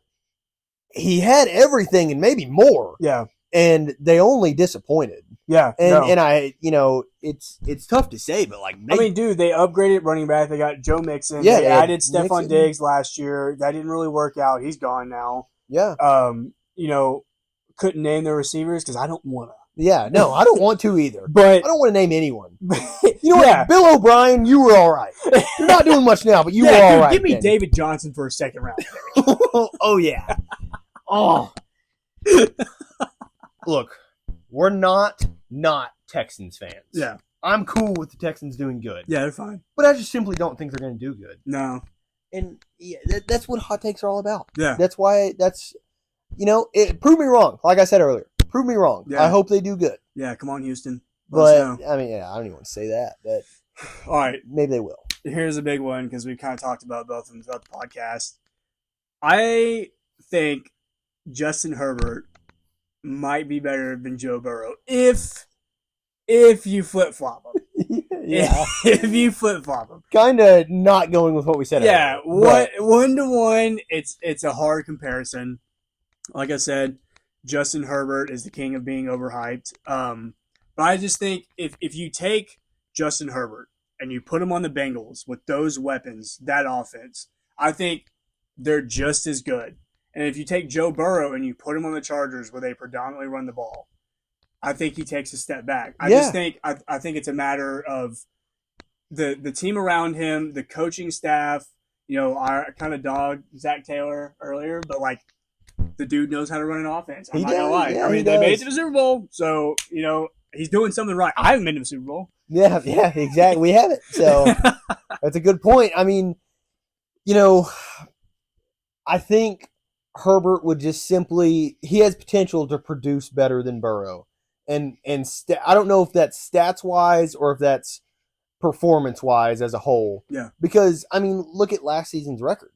he had everything and maybe more. Yeah. And they only disappointed. Yeah. And I, you know, it's tough to say, but like, I mean, dude, they upgraded running back. They got Joe Mixon. Yeah, they added Stephon Diggs last year. That didn't really work out. He's gone now. Yeah. You know, couldn't name their receivers because I don't want to. Yeah, no, I don't want to either. But I don't want to name anyone. You know what? Bill O'Brien, you were all right. You're not doing much now, but you were all right. Give me David Johnson for a second round. Oh, yeah. Oh. Look, we're not Texans fans. Yeah. I'm cool with the Texans doing good. Yeah, they're fine. But I just simply don't think they're going to do good. No. And yeah, that's what hot takes are all about. Yeah. That's why prove me wrong. Like I said earlier, prove me wrong. Yeah. I hope they do good. Yeah, come on, Houston. But, I mean, I don't even want to say that. But all right. Maybe they will. Here's a big one because we kind of talked about both of them throughout the podcast. I think Justin Herbert might be better than Joe Burrow if you flip-flop him. Yeah. If you flip-flop him. Kind of not going with what we said. Yeah, earlier, one to one, it's a hard comparison. Like I said, Justin Herbert is the king of being overhyped. But I just think if you take Justin Herbert and you put him on the Bengals with those weapons, that offense, I think they're just as good. And if you take Joe Burrow and you put him on the Chargers where they predominantly run the ball, I think he takes a step back. I think it's a matter of the team around him, the coaching staff. You know, I kind of dogged Zach Taylor earlier, but like the dude knows how to run an offense. I'm not gonna lie. Yeah, I mean, they made it to the Super Bowl, so you know he's doing something right. I haven't been to the Super Bowl. Yeah, exactly. We haven't. So that's a good point. I mean, you know, I think Herbert would just simply he has potential to produce better than Burrow. And I don't know if that's stats wise or if that's performance wise as a whole. Yeah. Because I mean, look at last season's record.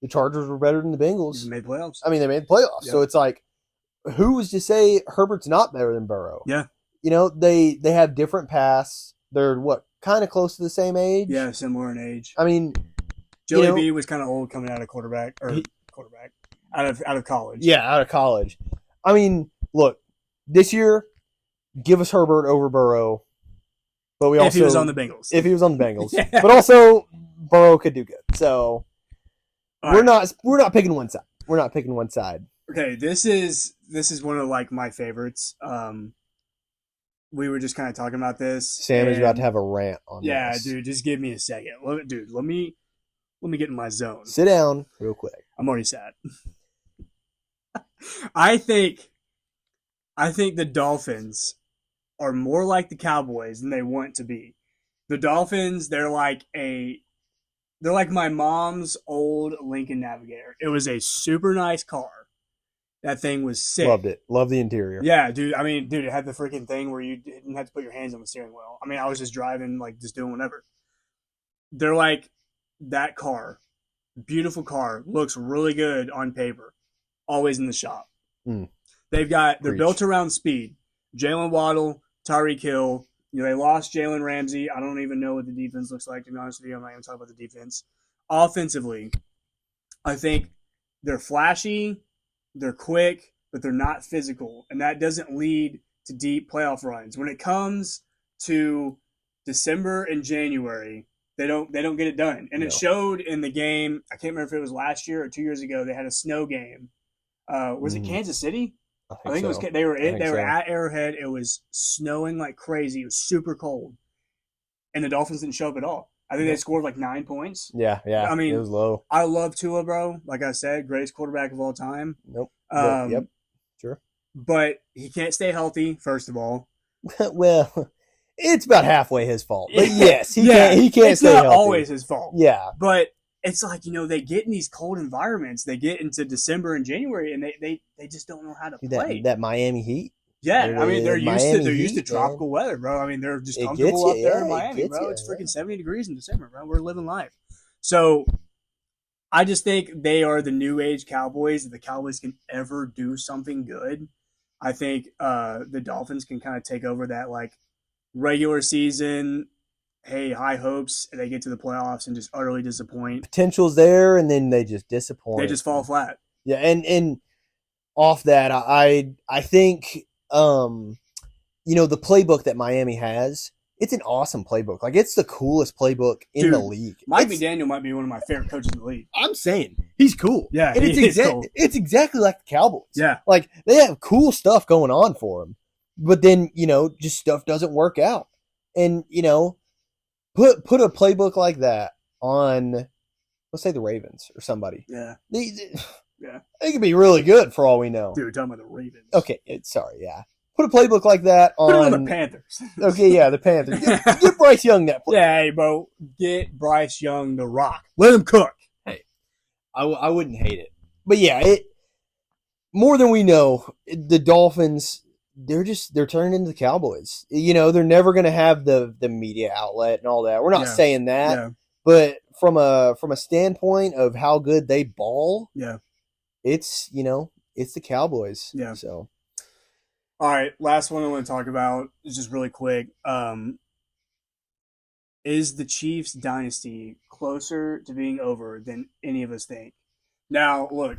The Chargers were better than the Bengals. They made playoffs. I mean, they made playoffs. Yep. So it's like, who was to say Herbert's not better than Burrow? Yeah. You know, they have different paths. They're kind of close to the same age. Yeah, similar in age. I mean, Joey B was kind of old coming out of out of college. Yeah, out of college. I mean, look, this year, give us Herbert over Burrow. But if he was on the Bengals. If he was on the Bengals. Yeah. But also, Burrow could do good. So All we're right. not picking one side. We're not picking one side. Okay, this is one of like my favorites. We were just kind of talking about this. Sam is about to have a rant on Yeah, this. dude, just give me a second. Let me get in my zone. Sit down real quick. I'm already sad. I think the Dolphins are more like the Cowboys than they want to be. The Dolphins, they're like my mom's old Lincoln Navigator. It was a super nice car. That thing was sick. Loved it. Love the interior. Yeah, dude. I mean, dude, it had the freaking thing where you didn't have to put your hands on the steering wheel. I mean, I was just driving, like, just doing whatever. They're like that car. Beautiful car. Looks really good on paper. Always in the shop. Mm. They're Preach. built around speed. Jalen Waddle, Tyreek Hill. You know, they lost Jalen Ramsey. I don't even know what the defense looks like, to be honest with you. I'm not going to talk about the defense. Offensively, I think they're flashy. They're quick, but they're not physical, and that doesn't lead to deep playoff runs. When it comes to December and January, they don't get it done. And it showed in the game. I can't remember if it was last year or 2 years ago. They had a snow game. Was it Kansas City? I think it was. They were at Arrowhead. It was snowing like crazy. It was super cold, and the Dolphins didn't show up at all. I think they scored like 9 points. Yeah. I mean, it was low. I love Tua, bro. Like I said, greatest quarterback of all time. Nope. Yep. Sure. But he can't stay healthy, first of all. Well, it's about halfway his fault. But yes, he can't it's stay not healthy. always his fault. Yeah. But it's like, you know, they get in these cold environments. They get into December and January, and they just don't know how to play. That Miami Heat. Yeah, I mean, they're used to Heat, tropical weather, bro. I mean, they're just comfortable up there in Miami, bro. It's freaking 70 degrees in December, bro. We're living life. So I just think they are the new age Cowboys. If the Cowboys can ever do something good, I think the Dolphins can kind of take over that, like, regular season, hey, high hopes, and they get to the playoffs and just utterly disappoint. Potential's there, and then they just disappoint. They just fall flat. Yeah, and off that, I think you know, the playbook that Miami has, it's an awesome playbook. Like, it's the coolest playbook in the league. Mike McDaniel might be one of my favorite coaches in the league. I'm saying he's cool. Yeah, and it's exactly like the Cowboys. Yeah, like they have cool stuff going on for them, but then, you know, just stuff doesn't work out. And, you know, put a playbook like that on, let's say, the Ravens or somebody. Yeah. They could be really good for all we know. Dude, we're talking about the Ravens. Okay, sorry, yeah. Put a playbook like that Put it on on the Panthers. Okay, yeah, the Panthers. Get Bryce Young that play. Yeah, hey, bro, get Bryce Young the rock. Let him cook. Hey, I wouldn't hate it. But yeah, more than we know, the Dolphins, they're turning into the Cowboys. They're never going to have the media outlet and all that. We're not saying that, but from a standpoint of how good they ball, it's the Cowboys. Yeah. So, all right, last one I want to talk about is just really quick. Is the Chiefs dynasty closer to being over than any of us think? Now, look,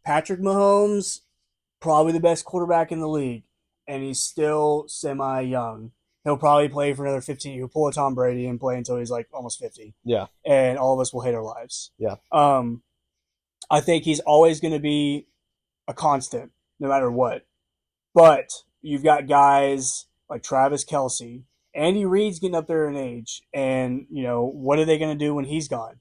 Patrick Mahomes, probably the best quarterback in the league, and he's still semi-young. He'll probably play for another 15. He'll pull a Tom Brady and play until he's like almost 50. Yeah. And all of us will hate our lives. Yeah. I think he's always going to be a constant, no matter what. But you've got guys like Travis Kelce. Andy Reid's getting up there in age. And, what are they going to do when he's gone?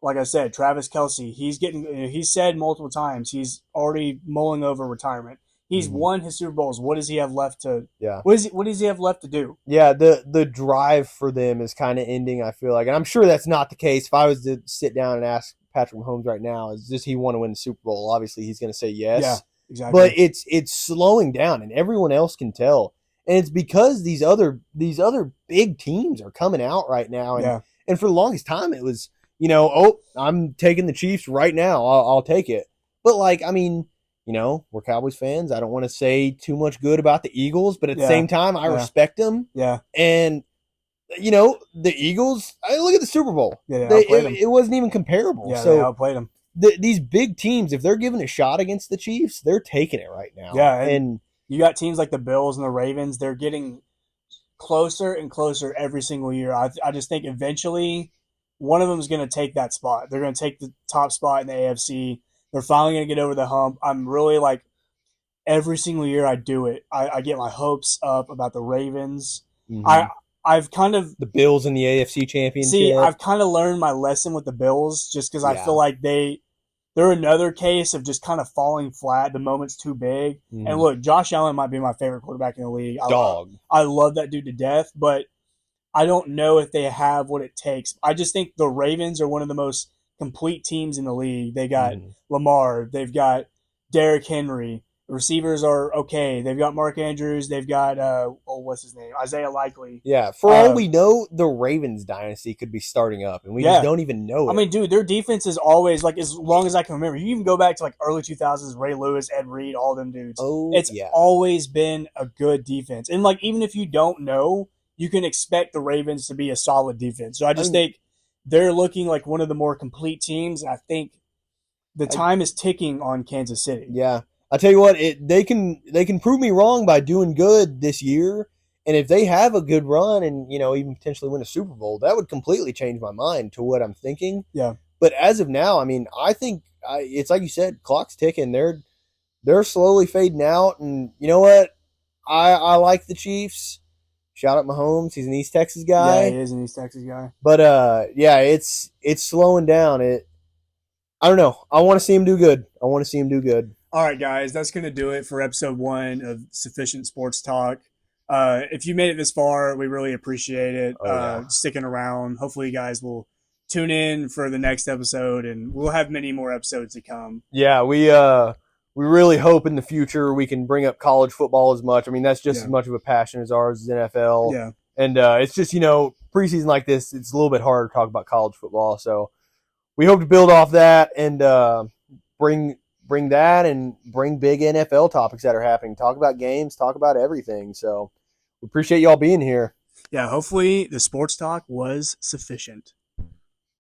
Like I said, Travis Kelce, he's said multiple times, he's already mulling over retirement. He's won his Super Bowls. What does he have left to? Yeah. What does he have left to do? Yeah, the drive for them is kind of ending, I feel like, and I'm sure that's not the case. If I was to sit down and ask Patrick Mahomes right now, does he want to win the Super Bowl? Obviously, he's going to say yes. Yeah, exactly. But it's slowing down, and everyone else can tell, and it's because these other big teams are coming out right now, and for the longest time it was, I'm taking the Chiefs right now. I'll take it, but we're Cowboys fans. I don't want to say too much good about the Eagles, but at the same time, I respect them. Yeah. And, the Eagles, look at the Super Bowl. Yeah, it wasn't even comparable. Yeah, so they outplayed them. These big teams, if they're given a shot against the Chiefs, they're taking it right now. Yeah, and you got teams like the Bills and the Ravens. They're getting closer and closer every single year. I just think eventually one of them is going to take that spot. They're going to take the top spot in the AFC. They're finally going to get over the hump. I'm really every single year I do it. I get my hopes up about the Ravens. Mm-hmm. I've kind of the Bills in the AFC Championship. See, I've kind of learned my lesson with the Bills just because I feel like they're another case of just kind of falling flat. The moment's too big. Mm-hmm. And look, Josh Allen might be my favorite quarterback in the league. I love that dude to death, but I don't know if they have what it takes. I just think the Ravens are one of the most complete teams in the league. They got Lamar. They've got Derrick Henry. Receivers are okay. They've got Mark Andrews. They've got, what's his name? Isaiah Likely. Yeah, for all we know, the Ravens dynasty could be starting up, and we just don't even know it. I mean, dude, their defense is always, as long as I can remember, you even go back to, early 2000s, Ray Lewis, Ed Reed, all them dudes. It's always been a good defense. And, even if you don't know, you can expect the Ravens to be a solid defense. So I just think they're looking like one of the more complete teams, and I think the time is ticking on Kansas City. Yeah. I tell you what, they can prove me wrong by doing good this year, and if they have a good run and even potentially win a Super Bowl, that would completely change my mind to what I'm thinking. Yeah. But as of now, I mean, I think it's like you said, clock's ticking. They're slowly fading out, and you know what? I like the Chiefs. Shout out Mahomes, he's an East Texas guy. Yeah, he is an East Texas guy. But it's slowing down. I don't know. I want to see him do good. All right, guys, that's going to do it for episode 1 of Sufficient Sports Talk. If you made it this far, we really appreciate it. Sticking around. Hopefully you guys will tune in for the next episode, and we'll have many more episodes to come. Yeah, we really hope in the future we can bring up college football as much. I mean, that's just as much of a passion as ours as NFL. Yeah. And it's just, preseason like this, it's a little bit harder to talk about college football. So we hope to build off that and bring that and bring big NFL topics that are happening. Talk about games, talk about everything. So we appreciate y'all being here. Yeah, hopefully the sports talk was sufficient.